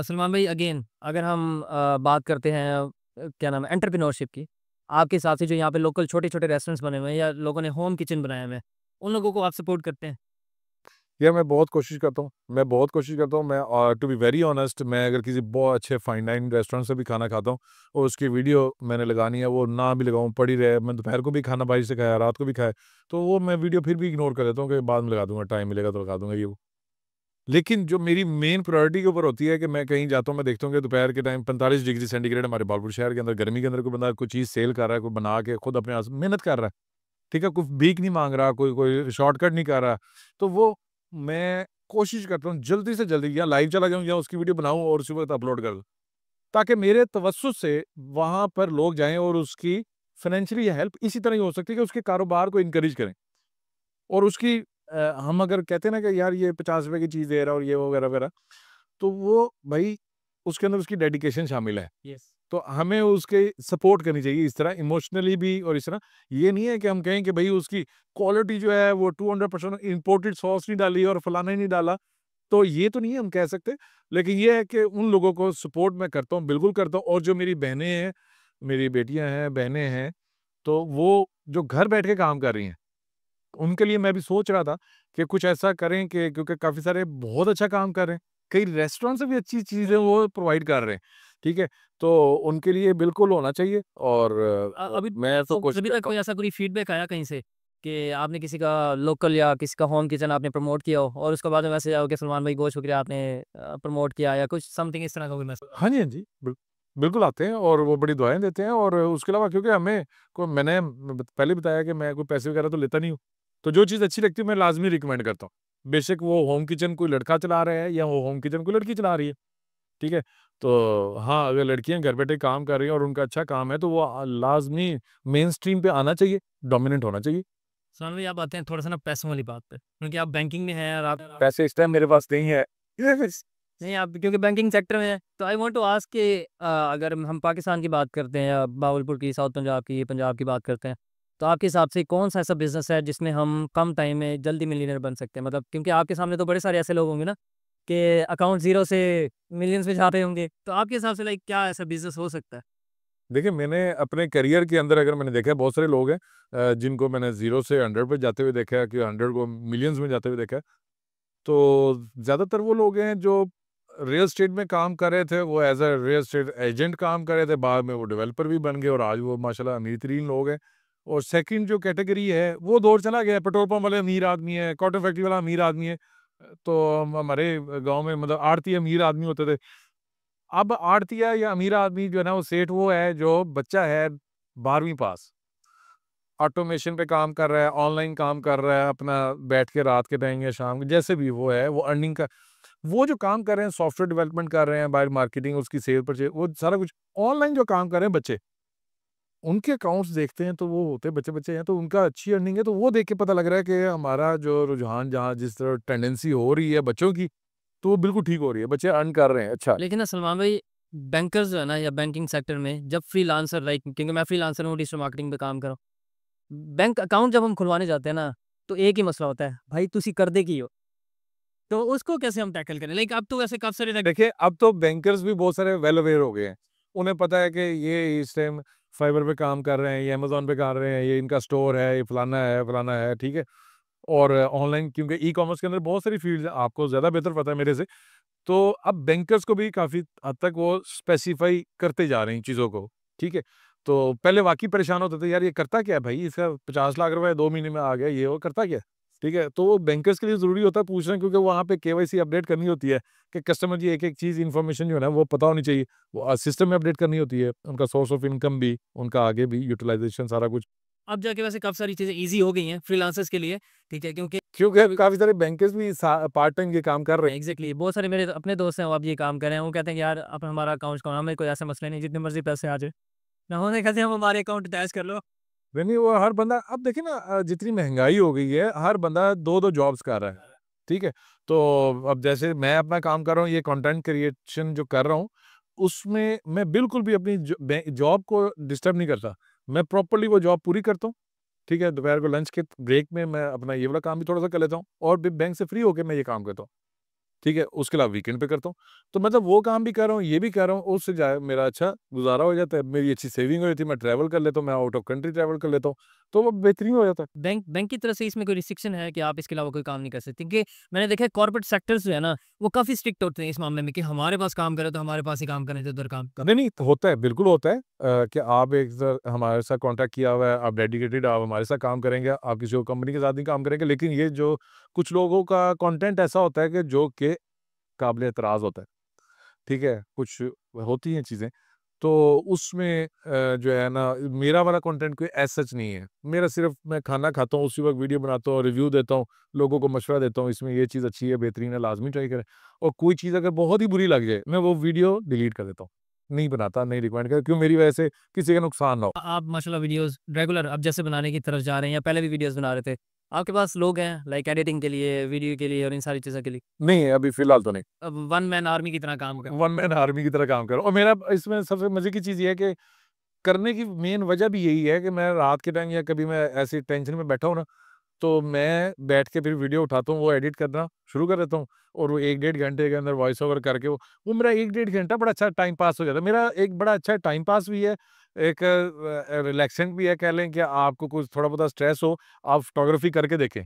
सलमान भाई अगेन अगर हम बात करते हैं क्या नाम है एंटरप्रेन्योरशिप की, आपके हिसाब से जो यहाँ पे लोकल छोटे-छोटे रेस्टोरेंट्स बने हुए हैं या लोगों ने होम किचन बनाए हुए हैं, उन लोगों को आप सपोर्ट करते हैं? यार मैं बहुत कोशिश करता हूँ, मैं बहुत कोशिश करता हूँ, मैं टू बी वेरी ऑनेस्ट, मैं अगर किसी बहुत अच्छे फाइन डाइन रेस्टोरेंट से भी खाना खाता हूँ और उसकी वीडियो मैंने लगानी है, वो ना भी लगाऊँ, पड़ी रहे, मैं दोपहर को भी खाना बाहर से खाया, रात को भी खाया, तो वो मैं वीडियो फिर भी इग्नोर कर देता हूँ कि बाद में लगा दूँगा, टाइम मिलेगा तो लगा दूँगा ये वो। लेकिन जो मेरी मेन प्रायोरिटी के ऊपर होती है कि मैं कहीं जाता हूँ, मैं देखता हूँ कि दोपहर के टाइम 45 डिग्री सेंटीग्रेड हमारे बालपुर शहर के अंदर गर्मी के अंदर कोई बंदा कोई चीज़ सेल कर रहा है, कोई बना के खुद अपने हाथ से मेहनत कर रहा है, ठीक है? कोई भीख नहीं माँग रहा, कोई कोई शॉर्टकट नहीं कर रहा। तो वो मैं कोशिश करता हूँ जल्दी से जल्दी या लाइव चला जाऊँ या उसकी वीडियो बनाऊँ और उसी वक़्त अपलोड कर दूँ। ताकि मेरे तवज्जुह से वहाँ पर लोग जाएँ और उसकी फाइनेंशियली हेल्प इसी तरह ही हो सकती है कि उसके कारोबार को एनकरेज करें। और उसकी हम अगर कहते हैं ना कि यार ये ₹50 की चीज़ दे रहा है और ये वो वगैरह-वगैरह, तो वो भई उसके अंदर उसकी डेडिकेशन शामिल है। यस। तो हमें उसके सपोर्ट करनी चाहिए इस तरह इमोशनली भी, और इस तरह ये नहीं है कि हम कहें कि भई उसकी क्वालिटी जो है वो 200% इम्पोर्टेड सॉस नहीं डाली और फलाना ही नहीं डाला, तो ये तो नहीं हम कह सकते। लेकिन ये है कि उन लोगों को सपोर्ट मैं करता हूँ, बिल्कुल करता हूँ, और जो मेरी बहनें हैं, मेरी बेटियाँ हैं, बहनें हैं, तो वो जो घर बैठ के काम कर रही हैं, उनके लिए मैं भी सोच रहा था कि कुछ ऐसा करें कि क्योंकि काफ़ी सारे बहुत अच्छा काम कर रहे हैं। कई रेस्टोरेंट से भी अच्छी चीज़ें वो प्रोवाइड कर रहे हैं, ठीक है? तो उनके लिए बिल्कुल होना चाहिए और अभी मैं तो कोशिश अभी तक करता हूँ। कोई ऐसा कोई फीडबैक आया कहीं से कि आपने किसी का लोकल या किसी का होम किचन आपने प्रमोट किया हो और उसके बाद में मैसेज आया हो कि सलमान भाई बहुत शुक्रिया आपने प्रमोट किया या कुछ समथिंग इस तरह का कोई मैसेज? हाँ जी, हाँ जी। बिल्कुल आते हैं और वो बड़ी दुआएँ देते हैं और उसके अलावा क्योंकि हमें को मैंने पहले बताया कि मैं कोई पैसे वगैरह तो लेता नहीं हूँ। तो जो चीज़ अच्छी लगती है मैं लाज़मी रिकमेंड करता हूँ। बेशक वो होम किचन कोई लड़का चला रहा है या वो होम किचन कोई लड़की चला रही है, ठीक है? तो हाँ, अगर लड़कियाँ घर बैठे काम कर रही हैं और उनका अच्छा काम है तो वो लाज़मी मेनस्ट्रीम पे आना चाहिए, डोमिनेंट होना चाहिए। सलमान भाई आप आते हैं थोड़ा सा ना पैसों वाली बात पे क्योंकि आप बैंकिंग में हैं और आप पैसे इस टाइम मेरे पास नहीं है। नहीं आप क्योंकि बैंकिंग सेक्टर में हैं तो आई वांट टू आस्क कि अगर हम पाकिस्तान की बात करते हैं या बावलपुर की साउथ पंजाब की बात करते हैं तो आपके हिसाब से कौन सा ऐसा बिजनेस है जिसमें हम कम टाइम में जल्दी मिलियनर बन सकते हैं मतलब क्योंकि आपके सामने तो बड़े सारे ऐसे लोग होंगे ना कि अकाउंट जीरो से मिलियंस में जा रहे होंगे तो आपके हिसाब से लाइक क्या ऐसा बिजनेस हो सकता है? देखिए, मैंने अपने करियर के अंदर अगर मैंने देखा है बहुत सारे लोग हैं जिनको मैंने 0 से 100 पे जाते हुए देखा है कि 100 को मिलियंस में जाते हुए देखा है। तो ज़्यादातर वो लोग हैं जो रियल एस्टेट में काम कर रहे थे, वो as a real estate agent काम कर रहे थे, बाद में वो डेवलपर भी बन गए और आज वो माशाल्लाह अमीर-तरीन लोग हैं। और सेकंड जो कैटेगरी है, वो दौर चला गया है, पेट्रोल पंप वाले अमीर आदमी है, कॉटन फैक्ट्री वाला अमीर आदमी है। तो हमारे गाँव में मतलब आड़ती अमीर आदमी होते थे। अब आड़तिया या अमीर आदमी जो है ना, वो सेठ वो है जो बच्चा है 12वीं पास। ऑटोमेशन पे काम कर रहा है, ऑनलाइन काम कर रहा है, अपना बैठ के रात के टाइम या शाम को जैसे भी वो है, वो अर्निंग का वो जो काम कर रहे हैं, सॉफ्टवेयर डेवलपमेंट कर रहे हैं, बाहर मार्केटिंग उसकी सेल परचेज़ वो सारा कुछ ऑनलाइन जो काम कर रहे हैं बच्चे, उनके अकाउंट्स देखते हैं तो वो होते बच्चे-बच्चे हैं, तो उनका अच्छी अर्निंग है, तो वो देख के पता लग रहा है कि हमारा जो रुझान जहाँ जिस तरह टेंडेंसी हो रही है बच्चों की, तो वो बिल्कुल ठीक हो रही है, बच्चे अर्न कर रहे हैं। अच्छा, लेकिन ना सलमान भाई बैंकर्स जो है ना या बैंकिंग सेक्टर में जब फ्रीलांसर लाइक क्योंकि मैं फ्रीलांसर हूँ डिजिटल मार्केटिंग पे काम कर रहा हूँ बैंक अकाउंट जब हम खुलवाने जाते हैं ना तो एक ही मसला होता है भाई तुसी कर दे की हो तो उसको कैसे हम टैकल करें लाइक अब तो वैसे काफी सारे देखिए अब तो बैंकर्स भी बहुत सारे वेल अवेयर हो गए हैं। उन्हें पता है कि ये इस टाइम फाइवर पे काम कर रहे हैं, ये अमेज़न पे कर रहे हैं, ये इनका स्टोर है, ये फलाना है, ठीक है? और ऑनलाइन क्योंकि ई-कॉमर्स के अंदर बहुत सारी फ़ील्ड्स हैं, आपको ज़्यादा बेहतर पता है मेरे से। तो अब बैंकर्स को भी काफ़ी हद तक वो स्पेसिफ़ाई करते जा रहे हैं चीज़ों को, ठीक है? तो पहले वाक़ई परेशान होते थे, यार ये करता क्या है भाई? इसका 50 लाख रुपए 2 महीने में आ गया, ये वो करता क्या है? ठीक है? तो वो बैंकर्स के लिए ज़रूरी होता है पूछना क्योंकि वहाँ पे केवाईसी अपडेट करनी होती है कि कस्टमर की एक-एक चीज़ इन्फॉर्मेशन जो है ना वो पता होनी चाहिए। वो सिस्टम में अपडेट करनी होती है, उनका सोर्स ऑफ इनकम भी, उनका आगे भी यूटिलाइज़ेशन सारा कुछ। अब जाके वैसे काफ़ी सारी चीज़ें ईज़ी हो गई हैं फ्रीलांसर्स के लिए, ठीक है? क्योंकि क्योंकि अब काफ़ी सारे बैंकर्स भी सा पार्ट टाइम ये काम कर रहे हैं। एग्ज़ैक्टली बहुत सारे मेरे अपने दोस्त हैं वो अब ये काम कर रहे हैं। वो कहते हैं कि यार अब हमारा अकाउंट खोलना हमें कोई ऐसा मसला नहीं जितने मर्ज़ी पैसे आ जाए। ना उन्होंने कहते हैं हम हमारे अकाउंट अटैच कर लो। नहीं, वो हर बंदा अब देखिए ना जितनी महँगाई हो गई है, हर बंदा 2-2 जॉब्स कर रहा है, ठीक है? तो अब जैसे मैं अपना काम कर रहा हूँ, ये कंटेंट क्रिएशन जो कर रहा हूँ, उसमें मैं बिल्कुल भी अपनी जॉब को डिस्टर्ब नहीं करता। मैं प्रॉपर्ली वो जॉब पूरी करता हूँ, ठीक है? दोपहर को लंच के ब्रेक में मैं अपना ये वाला काम भी थोड़ा-सा कर लेता हूँ और भी बैंक से फ्री होके मैं ये काम करता हूँ। ठीक है? उसके अलावा वीकेंड पे करता हूँ। तो मतलब वो काम भी कर रहा हूँ, ये भी कर रहा हूँ, उससे जा मेरा अच्छा गुज़ारा हो जाता है। मेरी अच्छी सेविंग हो जाती है, मैं ट्रैवल कर लेता हूँ, मैं आउट ऑफ कंट्री ट्रैवल कर लेता हूँ, तो वो बेहतरीन हो जाता है। बैंक बैंक की तरफ से इसमें कोई रिस्ट्रिक्शन है कि आप इसके अलावा कोई काम नहीं कर सकते? क्योंकि मैंने देखा है कॉर्पोरेट सेक्टर्स जो है ना, वो काफ़ी स्ट्रिक्ट होते हैं इस मामले में कि हमारे पास काम करे तो हमारे पास ही काम करें, इधर-उधर काम कम नहीं, नहीं, तो होता है, बिल्कुल होता है कि आप एक हमारे साथ कॉन्ट्रैक्ट किया हुआ है, आप डेडिकेटेड आप हमारे साथ काम करेंगे, आप किसी और कंपनी के साथ नहीं काम करेंगे, लेकिन ये जो कुछ लोगों का कंटेंट ऐसा होता है कि जो कि काबिल एतराज़ होता है, ठीक है? कुछ होती हैं चीज़ें, तो उसमें जो है ना मेरा वाला कंटेंट कोई एज़ सच नहीं है। मेरा सिर्फ़ मैं खाना खाता हूँ, उसी वक़्त वीडियो बनाता हूँ, रिव्यू देता हूँ, लोगों को मशवरा देता हूँ, इसमें ये चीज़ अच्छी है, बेहतरीन है, लाज़मी ट्राई करें और कोई चीज़ अगर बहुत ही बुरी लग जाए, मैं वो वीडियो डिलीट कर देता हूँ। नहीं बनाता, नहीं रिकमेंड करता क्यों मेरी वजह से किसी का नुकसान ना हो। आप माशाल्लाह वीडियोज़ रेगुलर अब जैसे बनाने की तरफ जा रहे हैं या पहले भी वीडियोज़ बना रहे थे। आपके पास लोग हैं लाइक एडिटिंग के लिए, वीडियो के लिए और इन सारी चीज़ों के लिए। नहीं, अभी फ़िलहाल तो नहीं। अब वन मैन आर्मी की तरह काम कर वन मैन आर्मी की तरह काम कर रहा हूँ और मेरा इसमें सबसे मज़े की चीज़ ये है कि करने की मेन वजह भी यही है कि मैं रात के टाइम या कभी मैं ऐसी टेंशन में बैठा हूँ ना, तो मैं बैठ के फिर वीडियो उठाता हूँ, वो एडिट करना शुरू कर देता हूँ और वो 1 डेढ़ घंटे के अंदर वॉइस ओवर करके वो मेरा 1 डेढ़ घंटा बड़ा अच्छा टाइम पास हो जाता है। मेरा एक बड़ा अच्छा टाइम पास भी है, एक रिलैक्सेंट भी है, कह लें कि आपको कुछ थोड़ा बहुत स्ट्रेस हो, आप फ़ोटोग्राफ़ी करके देखें।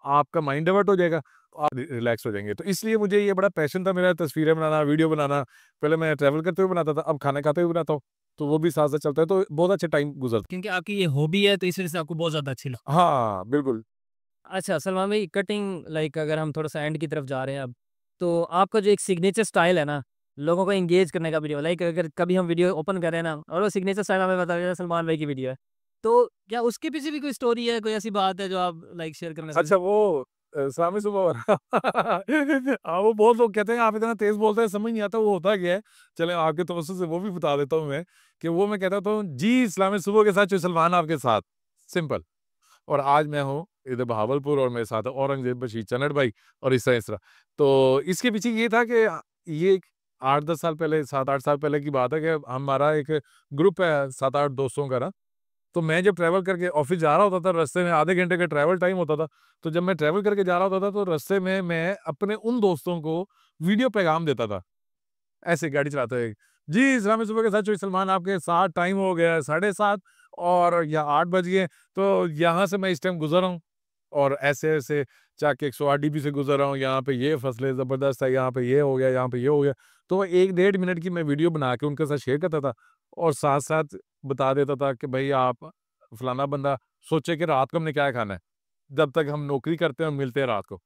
आपका माइंड डाइवर्ट हो जाएगा, आप रिलैक्स हो जाएँगे। तो इसलिए मुझे ये बड़ा पैशन था मेरा, तस्वीरें बनाना, वीडियो बनाना। पहले मैं ट्रैवल करते हुए बनाता था, अब खाना खाते हुए बनाता हूँ। तो वो भी साथ-साथ चलता है, तो बहुत अच्छा टाइम गुज़रता क्योंकि आपकी ये हॉबी है तो इस वजह से आपको बहुत ज़्यादा अच्छी लगती है। हाँ, बिल्कुल। है। अच्छा सलमान भाई कटिंग लाइक अगर हम थोड़ा-सा एंड की तरफ जा रहे हैं अब, तो आपका जो एक सिग्नेचर स्टाइल है ना, लोगों को एंगेज करने का वीडियो लाइक अगर कभी हम वीडियो ओपन कर रहे हैं ना और वो सिग्नेचर स्टाइल हमें बता दिया सलमान भाई की वीडियो है। तो क्या उसके पीछे भी कोई स्टोरी है, कोई ऐसी बात है जो आप लाइक शेयर करना चाहें? अच्छा वो सामने सुबह वाला हाँ, वो बहुत लोग कहते हैं आप इतना तेज़ बोलते हैं समझ नहीं आता वो होता क्या है? चलें आपके तवज्जुह से वो भी बता देता हूँ मैं, कि वो मैं कहता हूँ जी इस्लामी सुबह के साथ जो सलमान आपके साथ, सिंपल। और आज मैं हूँ इधर बहावलपुर और मेरे साथ है औरंगज़ेब बशीर चन्नट भाई और इस तरह, इस तरह। तो इसके पीछे ये था कि ये 8-10 साल पहले 7-8 साल पहले की बात है कि हमारा एक ग्रुप है 7-8 दोस्तों का ना, तो मैं जब ट्रैवल करके ऑफ़िस जा रहा होता था, रास्ते में आधे घंटे का ट्रैवल टाइम होता था। तो जब मैं ट्रैवल करके जा रहा होता था, तो रास्ते में मैं अपने उन दोस्तों को वीडियो पैगाम देता था। ऐसे गाड़ी चलाते हुए, जी, इस्लामी सुबह के साथ जो सलमान आपके साथ टाइम हो गया है 7:30 और या 8 बज गए, तो यहाँ से मैं इस टाइम गुज़र रहा हूँ और ऐसे-ऐसे जाके 108 डीबी से गुज़र रहा हूँ, यहाँ पे ये फसलें ज़बरदस्त है, यहाँ पे ये हो गया, यहाँ पे ये हो गया। तो 1 डेढ़ मिनट की मैं वीडियो बना के उनके साथ शेयर करता था और साथ-साथ बता देता था कि भई आप फलाना बंदा सोचे कि रात को हमने क्या खाना है, जब तक हम नौकरी करते हैं और मिलते हैं रात को।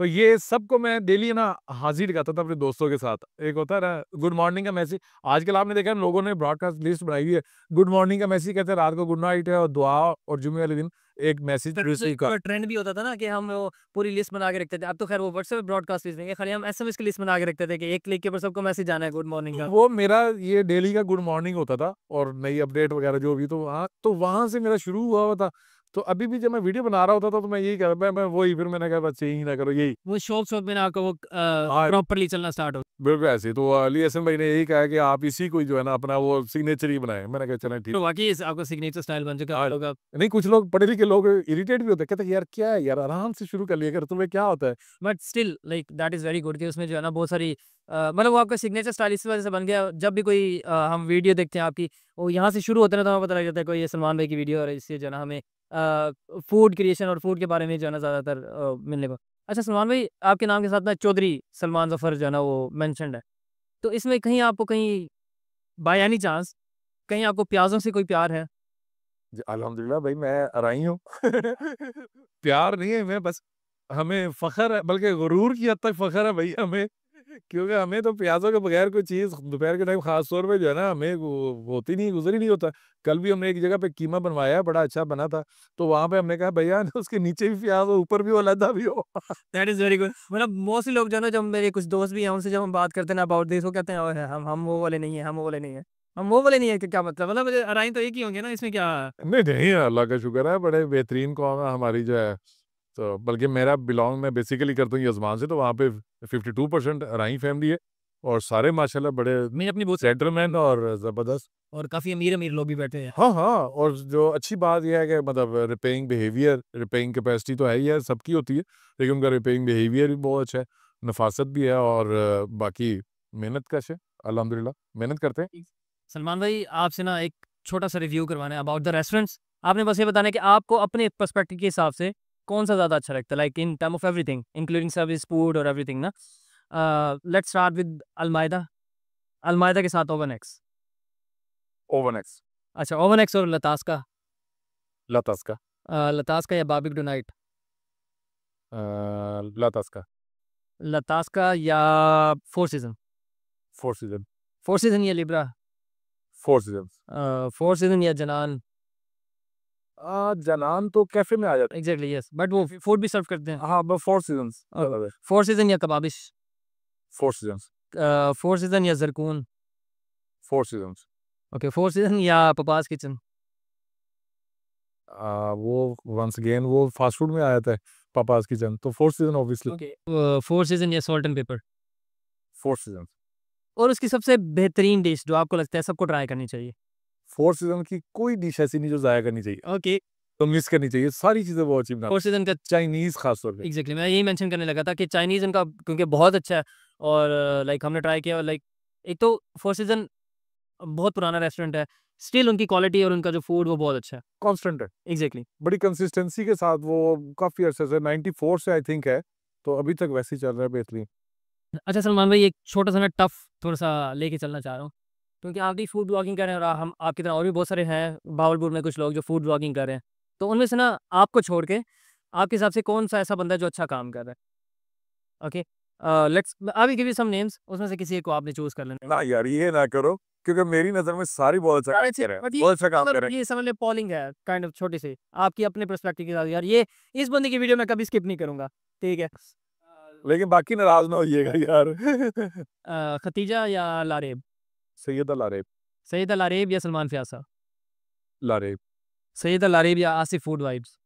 तो ये सबको मैं डेली ना हाज़िर दिखाता था अपने दोस्तों के साथ। एक होता है ना गुड मॉर्निंग का मैसेज, आजकल आपने देखा है लोगों ने ब्रॉडकास्ट लिस्ट बनाई हुई है। गुड मॉर्निंग का मैसेज कहते हैं रात को गुड नाइट है और दुआ और जुम्मे वाले दिन एक मैसेज रिसीव का। ट्रेंड भी होता था ना कि हम वो पूरी लिस्ट बना के रखते थे। अब तो खैर वो व्हाट्सएप पे ब्रॉडकास्ट भेज देंगे, खाली हम एसएमएस की लिस्ट बना के रखते थे कि एक क्लिक के ऊपर सबको मैसेज आना है गुड मॉर्निंग का। वो मेरा ये डेली का गुड मॉर्निंग होता था और नई अपडेट वगैरह जो भी, तो वहाँ से मेरा शुरू हुआ था। तो अभी भी जब मैं वीडियो बना रहा होता था तो मैं यही कह मैं वही फिर मैंने कहा बस यही ना करो यही। वो शौक-शौक में ना आपका वो हाँ, प्रॉपर्ली चलना स्टार्ट हो। बिल्कुल ऐसे ही। तो अली हसन भाई ने यही कहा कि आप इसी को जो है ना अपना वो सिग्नेचर ही बनाएँ। मैंने कहा चलें ठीक। तो वाक़ई इस आपका सिग्नेचर स्टाइल बन चुका है। हाँ, आप लोग अब नहीं कुछ लोग पढ़े लिखे लोग इरिटेट भी होते हैं, कहते हैं यार क्या है यार आराम से शुरू कर लिया कर, तुम्हें क्या होता है? But still like that is very good कि उसमें जो है ना बहुत सारी मतलब वो आपका सिग्नेचर स्टाइल इस वजह से बन गया जब भी कोई हम वीडियो देखते हैं आपकी, वो यहाँ से शुरू होते हैं ना तो हमें पता लग जाता है कोई ये सलमान भाई की वीडियो और इससे जो है ना हमें फूड क्रिएशन और फूड के बारे में जो है ना ज़्यादातर मिलने को। अच्छा सलमान भाई आपके नाम के साथ ना चौधरी सलमान ज़फ़र जो है ना वो मेंशन्ड है। तो इसमें कहीं आपको कहीं बाय एनी चांस कहीं आपको प्याज़ों से कोई प्यार है? जी, अल्हम्दुलिल्लाह भाई मैं अराई हूँ। प्यार नहीं है, मैं बस हमें फ़ख्र है, बल्कि गुरूर की हद तक फ़ख्र है भई हमें, क्योंकि हमें तो प्याज़ों के बगैर कोई चीज़ दोपहर के टाइम ख़ास तौर पे जो है ना हमें वो होती नहीं, गुज़र ही नहीं होता। कल भी हमने एक जगह पे कीमा बनवाया, बड़ा अच्छा बना था, तो वहाँ पे हमने कहा भैया उसके नीचे भी प्याज़ हो, ऊपर भी हो, अलहदा भी हो। That is very good. मतलब मोस्टली लोग जो है ना जब मेरे कुछ दोस्त भी हैं उनसे जब हम बात करते हैं ना अबाउट दिस वो कहते हैं ओए हम वो वाले नहीं हैं, हम वो वाले नहीं हैं। हम वो वाले नहीं है कि क्या मतलब? मतलब अराई तो एक ही होंगे ना इसमें क्या? नहीं, नहीं, अल्लाह का शुक्र है, बड़े बेहतरीन कौम है हमारी जो है। तो बल्कि मेरा बिलॉन्ग मैं बेसिकली करता हूँ यज़मान से, तो वहाँ पे 52% अराई फैमिली है और सारे माशाल्लाह बड़े मैं अपनी बहुत जेंटलमैन और ज़बरदस्त। और काफ़ी अमीर-अमीर लोग भी बैठे हैं। हाँ, हाँ, और जो अच्छी बात ये है कि मतलब रिपेइंग बिहेवियर, रिपेइंग कैपेसिटी तो है ही है, सबकी होती है, लेकिन उनका रिपेइंग बिहेवियर भी बहुत अच्छा है, नफ़ासत भी है और बाकी मेहनतकश है, अल्हम्दुलिल्लाह, मेहनत करते हैं। सलमान भाई आपसे ना एक छोटा-सा रिव्यू करवाना है अबाउट द रेस्टोरेंट्स। आपने बस ये बताना है कि आपको अपने पर्सपेक्टिव के हिसाब से कौन-सा ज़्यादा अच्छा लगता है like in term of everything including service, food और एवरीथिंग ना। Let's start with Almaida. Almaida के साथ ओवन एक्स। ओवन एक्स, अच्छा ओवन एक्स और लतास्का। लातास्का, लतास्का या बार्बिक्यू नाइट। लातास्का, लतास्का या four season. Four season, four season या Libra. Four seasons. Four season या जनान। जनान तो कैफ़े में आ जाता एग्ज़ैक्टली यस बट वो फूड भी सर्व करते हैं। है। हाँ, ब फोर सीज़न्स, फोर सीज़न या Kababish. Four seasons, four season या Zarkoon. Four seasons. Okay four season या पपास किचन। वो वंस अगेन वो फास्ट फूड में आ जाता है, पापाज़ किचन, तो four season obviously, okay four season या salt and pepper. Four seasons. और उसकी सबसे बेहतरीन डिश जो आपको लगता है सबको ट्राई करनी चाहिए। फोर सीज़न की कोई डिश ऐसी नहीं जो ज़ाया करनी चाहिए। ओके तो मिस करनी चाहिए, सारी चीज़ें वो अच्छी बनाते फोर सीजन का हैं, चाइनीज़ ख़ास तौर पे। एग्जैक्टली मैं यही मेंशन करने लगा था कि चाइनीज़ उनका क्योंकि बहुत अच्छा है और लाइक हमने ट्राई किया लाइक एक तो फोर सीजन बहुत पुराना रेस्टोरेंट है, स्टिल उनकी क्वालिटी और उनका जो फूड वो बहुत अच्छा है। कांस्टेंट है, एग्जैक्टली। बड़ी कंसिस्टेंसी के साथ वो काफ़ी अरसे से 94 से आई थिंक है, तो अभी तक वैसे ही चल रहा है बेहतरीन। अच्छा सलमान भाई एक छोटा सा मैं टफ थोड़ा-सा लेके चलना चाह रहा हूँ, क्योंकि आप भी फूड ब्लॉगिंग कर रहे हैं और हम आपकी तरह और भी बहुत सारे हैं भावलपुर में कुछ लोग जो फूड ब्लॉगिंग कर रहे हैं। तो उनमें से ना आपको छोड़ के आपके हिसाब से कौन-सा ऐसा बंदा है जो अच्छा काम कर रहा है? Okay let's I will give you some names उसमें से किसी एक को आपने चूज़ कर लेना है। ना यार, ये ना करो, क्योंकि मेरी नज़र में सारी बहुत अच्छा काम अच्छा, कर रहे हैं, बट ये बहुत अच्छा काम कर मतलब रहे हैं। ये समझ ले पॉलिंग है काइंड ऑफ छोटी-सी, आपकी अपने पर्सपेक्टिव के साथ यार ये इस बंदे की वीडियो मैं कभी स्किप नहीं करूँगा, ठीक है। लेकिन बाकी नाराज़ ना होइएगा यार। खतीजा या लारेब? सैयदा लारेब, सईदा लारेब या सलमान फ़यासा? लारेब, सईदा लारेब या आसिफ फूड वाइब्स?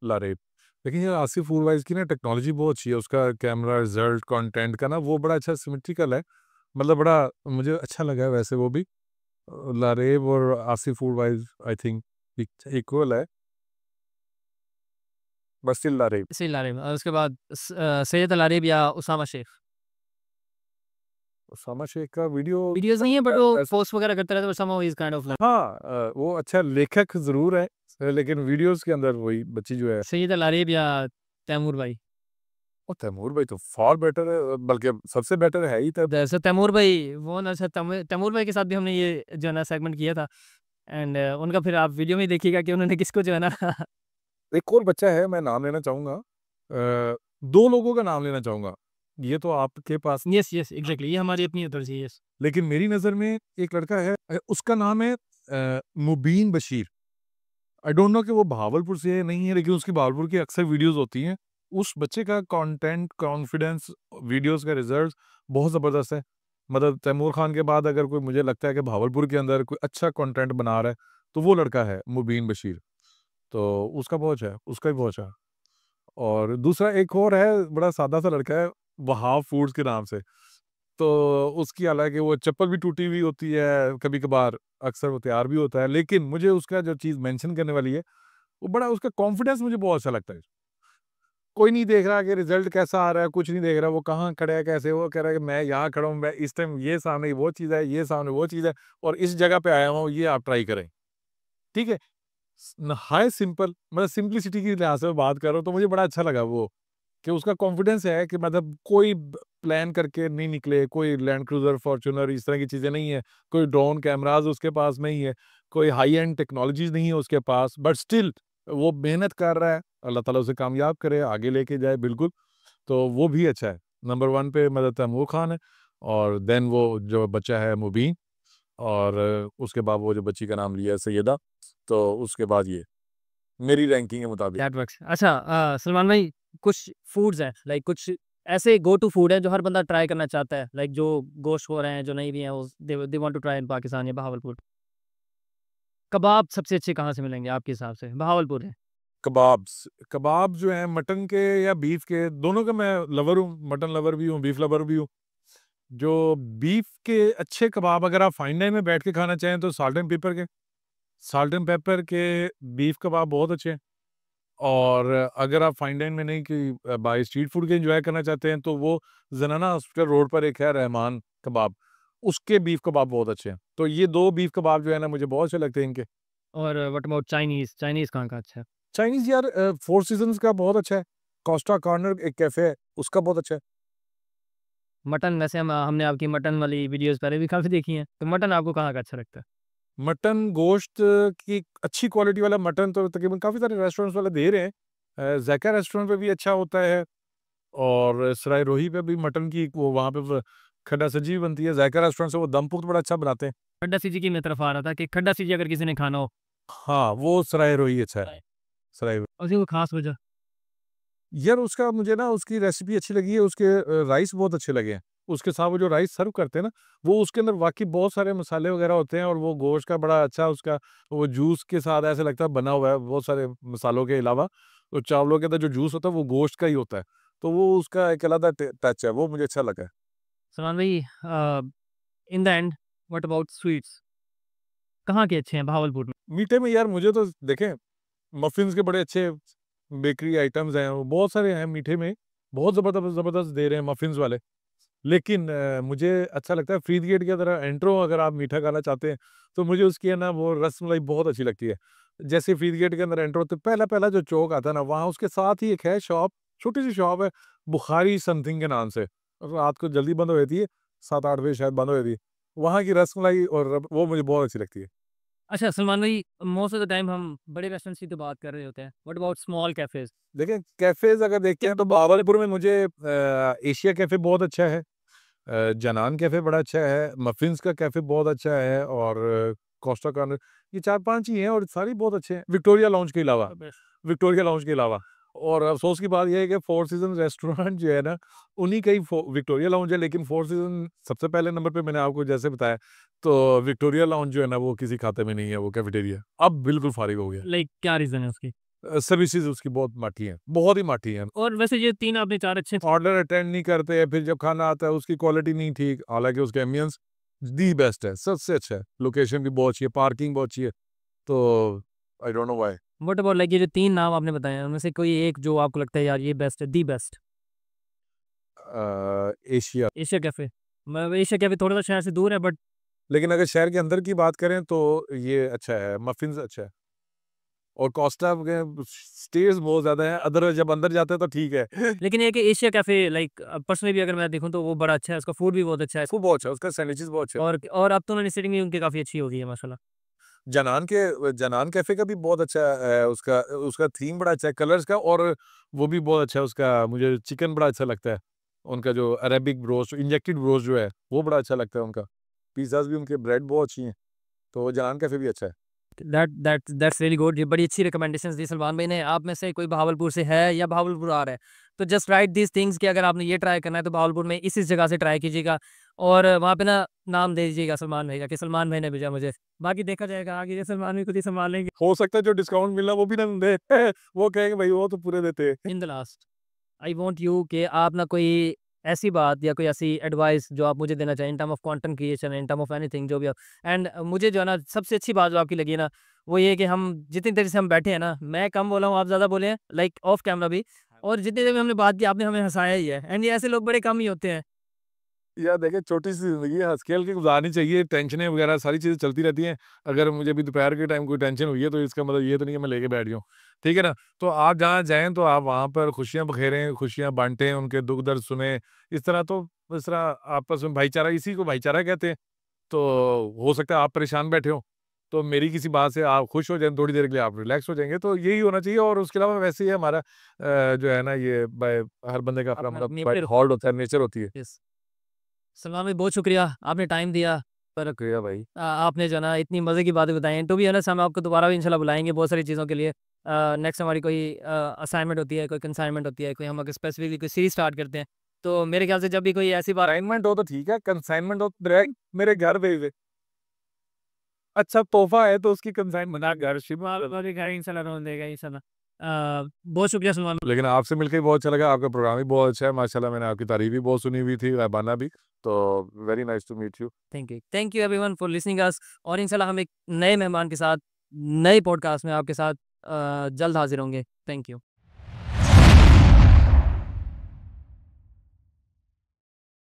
लारेब। लेकिन यार आसिफ फूडवाइज़ की ना टेक्नोलॉजी बहुत अच्छी है, उसका कैमरा, रिज़ल्ट, कंटेंट का ना वो बड़ा अच्छा सिमेट्रिकल है, मतलब बड़ा मुझे अच्छा लगा है वैसे वो भी। लारेब और आसिफ फूडवाइज़ आई थिंक इक्वल है, बट स्टिल लारेब। सही लारेब और उसके बाद सईदा लारेब या उसामा शेख? उसामा शेख का वीडियो वीडियोज़ नहीं है बट वो ऐसा पोस्ट वगैरह करता रहता है, Usama is kind of like हाँ वो अच्छा लेखक ज़रूर है, लेकिन वीडियोज़ के अंदर वही बच्ची जो है। सईदा लारेब या तैमूर भाई? और तैमूर भाई तो फार बेटर है, बल्कि सबसे बेटर है ही तब। जैसे तैमूर भाई वो ना अच्छा तैमूर भाई के साथ भी हमने ये जो है ना सेगमेंट किया था एंड उनका फिर आप वीडियो में ही देखिएगा कि उन्होंने किसको जो है ना एक और बच्चा है, मैं नाम लेना चाहूँगा, 2 लोगों का नाम लेना चाहूँगा, ये तो आपके पास, यस, यस, एग्ज़ैक्टली ये हमारी अपनी तरफ से यस। लेकिन मेरी नज़र में एक लड़का है, उसका नाम है मुबीन बशीर। आई डोंट नो कि वो भावलपुर से है या नहीं है, लेकिन उसकी भावलपुर की अक्सर वीडियोज़ होती हैं। उस बच्चे का कंटेंट, कॉन्फिडेंस, वीडियोज़ का रिज़ल्ट्स बहुत ज़बरदस्त है। मतलब तैमूर खान के बाद अगर कोई मुझे लगता है कि भावलपुर के अंदर कोई अच्छा कंटेंट बना रहा है, तो वो लड़का है मुबीन बशीर। तो उसका बहुत अच्छा है, उसका भी बहुत अच्छा है। और दूसरा एक और है, बड़ा सादा-सा लड़का है, वहाब फूड्स के नाम से। तो उसकी हालाँकि वो चप्पल भी टूटी हुई होती है, कभी-कभार, अक्सर वो तैयार भी होता है, लेकिन मुझे उसका जो चीज़ मेंशन करने वाली है, वो बड़ा उसका कॉन्फिडेंस मुझे बहुत अच्छा लगता है। कोई नहीं देख रहा कि रिज़ल्ट कैसा आ रहा है, कुछ नहीं देख रहा, वो कहाँ खड़ा है, कैसे, वो कह रहा है कि मैं यहाँ खड़ा हूँ, मैं इस टाइम ये सामने वो चीज़ है, ये सामने वो चीज़ है और इस जगह पे आया हूँ, ये आप ट्राई करें। ठीक है? नहाए सिंपल, मतलब सिम्प्लिसिटी की लिहाज़ से मैं बात कर रहा हूँ, तो मुझे बड़ा अच्छा लगा वो। कि उसका कॉन्फिडेंस है कि मतलब कोई प्लान करके नहीं निकले, कोई लैंड क्रूज़र, फॉर्च्यूनर इस तरह की चीज़ें नहीं है, कोई ड्रोन कैमराज़ उसके पास नहीं है, कोई हाई एंड टेक्नोलॉजीज़ नहीं है उसके पास, बट स्टिल वो मेहनत कर रहा है, अल्लाह ताला उसे कामयाब करे, आगे लेके जाए बिल्कुल, तो वो भी अच्छा है। नंबर 1 पे मतलब तैमूर खान है और देन वो जो बच्चा है मुबीन और उसके बाद वो जो बच्ची का नाम लिया है सैयदा, तो उसके बाद ये, मेरी रैंकिंग के मुताबिक। That works. अच्छा सलमान भाई कुछ फूड्स हैं लाइक कुछ ऐसे गो टू फूड हैं जो हर बंदा ट्राई करना चाहता है लाइक जो गोश्त हो रहे हैं जो नहीं भी हैं वो they want to try in Pakistan या बहावलपुर। कबाब सबसे अच्छे कहाँ से मिलेंगे आपके हिसाब से? बहावलपुर है। कबाब्स, कबाब जो हैं मटन के या बीफ के, दोनों का मैं लवर हूँ, मटन लवर भी हूँ, बीफ लवर भी हूँ। जो बीफ के अच्छे कबाब अगर आप फाइन डाइन में बैठ के खाना चाहें तो साल्ट एंड पेपर के बीफ कबाब बहुत अच्छे हैं। और अगर आप फाइन डाइन में नहीं कि बाय स्ट्रीट फूड के एन्जॉय करना चाहते हैं तो वो ज़नाना हॉस्पिटल रोड पर एक है रहमान कबाब, उसके बीफ कबाब बहुत अच्छे हैं। तो ये 2 बीफ कबाब जो है ना मुझे बहुत अच्छे लगते हैं इनके। और व्हाट अबाउट चाइनीज़? चाइनीज़ कहाँ का अच्छा है? चाइनीज़ यार फोर सीज़न्स का बहुत अच्छा है। कोस्टा कॉर्नर एक कैफ़े है, उसका बहुत अच्छा है। मटन वैसे हमने आपकी मटन वाली वीडियोज़ पहले भी काफ़ी देखी हैं। तो मटन आपको कहाँ का अच्छा लगता है? मटन गोश्त की अच्छी क्वालिटी वाला मटन तो तकरीबन काफ़ी सारे रेस्टोरेंट्स वाले दे रहे हैं। ज़ायका रेस्टोरेंट पे भी अच्छा होता है और सराय रोही पे भी मटन की वो वहाँ पे व खड्डा सजी भी बनती है। ज़ायका रेस्टोरेंट से वो दम पुख्त बड़ा अच्छा बनाते हैं। खड्डा सीजी की मैं तरफ आ रहा था कि खड्डा सीजी अगर किसी ने खाना हो हाँ, वो सराय रोही अच्छा है। सराय उसकी कोई ख़ास वजह? यार उसका मुझे ना उसकी रेसिपी अच्छी लगी है, उसके राइस बहुत अच्छे लगे हैं। उसके साथ वो जो राइस सर्व करते हैं ना, वो उसके अंदर वाक़ई बहुत सारे मसाले वग़ैरह होते हैं और वो गोश्त का बड़ा अच्छा उसका वो जूस के साथ ऐसा लगता है बना हुआ है बहुत सारे मसालों के अलावा। तो चावलों के अंदर जो जूस होता है वो गोश्त का ही होता है। तो वो उसका एक अलग टच है, वो मुझे अच्छा लगा है। सलमान भाई in the end what about sweets? कहाँ के अच्छे हैं भावलपुर में? मीठे में यार मुझे तो देखें, मफ़िन्स के बड़े अच्छे बेकरी आइटम्स हैं, वो बहुत सारे हैं मीठे में, बहुत ज़बरदस्त ज़बरदस्त दे रहे हैं मफ़िन्स वाले। लेकिन मुझे अच्छा लगता है फ़रीद गेट की तरह एंट्रो, अगर आप मीठा खाना चाहते हैं, तो मुझे उसकी है ना वो रसमलाई बहुत अच्छी लगती है। जैसे फ़रीद गेट के अंदर एंट्रो, तो पहला-पहला जो चौक आता है ना, वहाँ उसके साथ ही एक है शॉप, छोटी-सी शॉप है, बुखारी समथिंग के नाम से। रात को जल्दी बंद हो जाती है, 7-8 बजे शायद बंद हो जाती है। वहाँ की रसमलाई और वो मुझे बहुत अच्छी लगती है। अच्छा सलमान भाई, मोस्ट ऑफ द टाइम हम बड़े रेस्टोरेंट्स की तो बात कर रहे होते हैं, व्हाट अबाउट स्मॉल कैफेज़? देखिए, कैफ़ेज़ अगर देखते हैं तो बहावलपुर में मुझे एशिया कैफ़े बहुत अच्छा है। जनान कैफ़े बड़ा अच्छा है, मफ़िन्स का कैफ़े बहुत अच्छा है, और कोस्टा कॉर्नर, ये 4-5 ही हैं और सारे बहुत अच्छे हैं। विक्टोरिया लाउंज के अलावा। और अफ़सोस की बात ये है कि फोर सीज़न्स रेस्टोरेंट जो है ना, उन्हीं का ही विक्टोरिया लाउंज है, लेकिन फोर सीज़न सबसे पहले नंबर पे मैंने आपको जैसे बताया, तो विक्टोरिया लाउंज जो है ना, वो किसी खाते में नहीं है, वो कैफ़ेटेरिया। अब बिल्कुल फ़ारिग हो गया। लाइक क्या रीज़न है उसकी? सर्विसेज़ उसकी बहुत माठी हैं, बहुत ही माठी हैं। और वैसे ये 3 आपने 4 अच्छे ऑर्डर अटेंड नहीं करते हैं, फिर जब खाना आता है उसकी क्वालिटी नहीं ठीक, हालाँकि उसका एम्बियंस दी बेस्ट है, सबसे अच्छा है, लोकेशन भी बहुत अच्छी है, पार्किंग बहुत अच्छी है, तो I don't know why. What about like ये जो 3 नाम आपने बताए हैं, उनमें से कोई एक जो आपको लगता है यार ये बेस्ट है, the best? Asia. Asia cafe. मैं एशिया कैफ़े थोड़ा-सा शहर से दूर है बट लेकिन अगर शहर के अंदर की बात करें तो ये अच्छा है, मफ़िन्स अच्छा है, और कॉस्टा के स्टेयर्स बहुत ज़्यादा है, अदरवाइज़ जब अंदर जाते हैं तो ठीक है। लेकिन ये है कि एशिया कैफ़े लाइक पर्सनली भी अगर मैं देखूँ तो वो बड़ा अच्छा है, उसका फूड भी बहुत अच्छा है। वो बहुत अच्छा है, उसका सैंडविचेज़ बहुत अच्छे हैं। और अब तो उन्होंने सेटिंग भी उनकी काफ़ी अच्छी हो गई है माशाल्लाह। जनान कैफ़े का भी बहुत अच्छा उसका उसका थीम बड़ा अच्छा है कलर्स का, और वो भी बहुत अच्छा है उसका, मुझे चिकन बड़ा अच्छा लगता है। उनका जो अरेबिक रोस्ट, इंजेक्टेड रोस्ट जो है, वो बड़ा अच्छा लगता है उनका। पिज़्ज़ाज़ भी उनके ब्रेड बहुत अच्छी हैं, तो जनान कैफ़े भी अच्छा है। That's really good. ये बड़ी अच्छी रिकमेंडेशंस दी सलमान भाई ने। आप में से कोई बहावलपुर से है या बहावलपुर आ रहा है, तो जस्ट राइट दीज़ थिंग्स कि अगर आपने ये ट्राई करना है तो बहावलपुर में इस जगह से ट्राई कीजिएगा और वहाँ पे ना नाम दे दीजिएगा सलमान भाई का कि सलमान भाई ने भेजा मुझे। बाकी देखा जाएगा आगे, ये सलमान भाई खुद ही सँभाल लेंगे। हो सकता है जो डिस्काउंट मिलना वो भी ना दे। वो कहेंगे भाई वो तो पूरे देते हैं। In the last I want you कि आप ना कोई ऐसी बात या कोई ऐसी एडवाइस जो आप मुझे देना चाहें इन term of content creation, in term of anything जो भी आप एंड मुझे जो है ना सबसे अच्छी बात जो आपकी लगी है ना, वो ये है कि हम जितनी देर से हम बैठे हैं ना, मैं कम बोला हूँ, आप ज़्यादा बोले हैं, लाइक ऑफ कैमरा भी, और जितनी देर में हमने बात की आपने हमें हँसाया ही है एंड ये ऐसे लोग बड़े कम ही होते हैं। यार देखिए, छोटी-सी ज़िंदगी है, हँस-खेल के गुज़ारनी चाहिए, टेंशनें वगैरह सारी चीज़ें चलती रहती हैं। अगर मुझे अभी दोपहर के टाइम कोई टेंशन हुई है, तो इसका मतलब ये तो नहीं है मैं लेके बैठ गया हूँ, ठीक है ना? तो आप जहाँ जाएँ, तो आप वहाँ पर खुशियाँ बखेरें, खुशियाँ बाँटें, उनके दुःख-दर्द सुनें, इस तरह आपस में भाईचारा, इसी को भाईचारा कहते हैं। तो हो सकता है आप परेशान बैठे हों, तो मेरी किसी बात से आप खुश हो जाएँ, थोड़ी देर के लिए आप रिलैक्स हो जाएँगे, तो यही होना चाहिए, और उसके अलावा वैसे ही हमारा जो है ना ये हर बंदे का अपना अपना मतलब अपनी बाय अपनी डिफ़ॉल्ट होता है, नेचर होती है। यस, सलमान भाई बहुत शुक्रिया, आपने टाइम दिया। पर शुक्रिया भाई। आपने जो है ना इतनी मज़े की बातें बताई हैं। टू बी ऑनेस्ट हम आपको दोबारा भी इंशाल्लाह बुलाएँगे बहुत सारी चीज़ों के लिए। नेक्स्ट हमारी कोई असाइनमेंट होती है, कोई कंसाइनमेंट होती है, कोई हम अगर स्पेसिफिकली कोई सीरीज़ स्टार्ट करते हैं, तो मेरे ख्याल से जब भी कोई ऐसी बात असाइनमेंट हो तो ठीक है, कंसाइनमेंट हो तो डायरेक्ट मेरे घर भेज दे। अच्छा तोहफ़ा है तो उसकी कंसाइनमेंट बना घर शिमा वाले घर इंशाल्लाह रोन देगा इंशाल्लाह। बहुत शुक्रिया सलमान। लेकिन आपसे मिलके भी बहुत अच्छा लगा, आपका प्रोग्राम भी बहुत अच्छा है, माशाल्लाह मैंने आपकी तारीफ़ भी बहुत सुनी हुई थी, गायबाना भी, तो very nice to meet you. Thank you everyone for listening us और इंशाल्लाह हम एक नए मेहमान के साथ, नए पॉडकास्ट में आपके साथ जल्द हाज़िर होंगे। Thank you.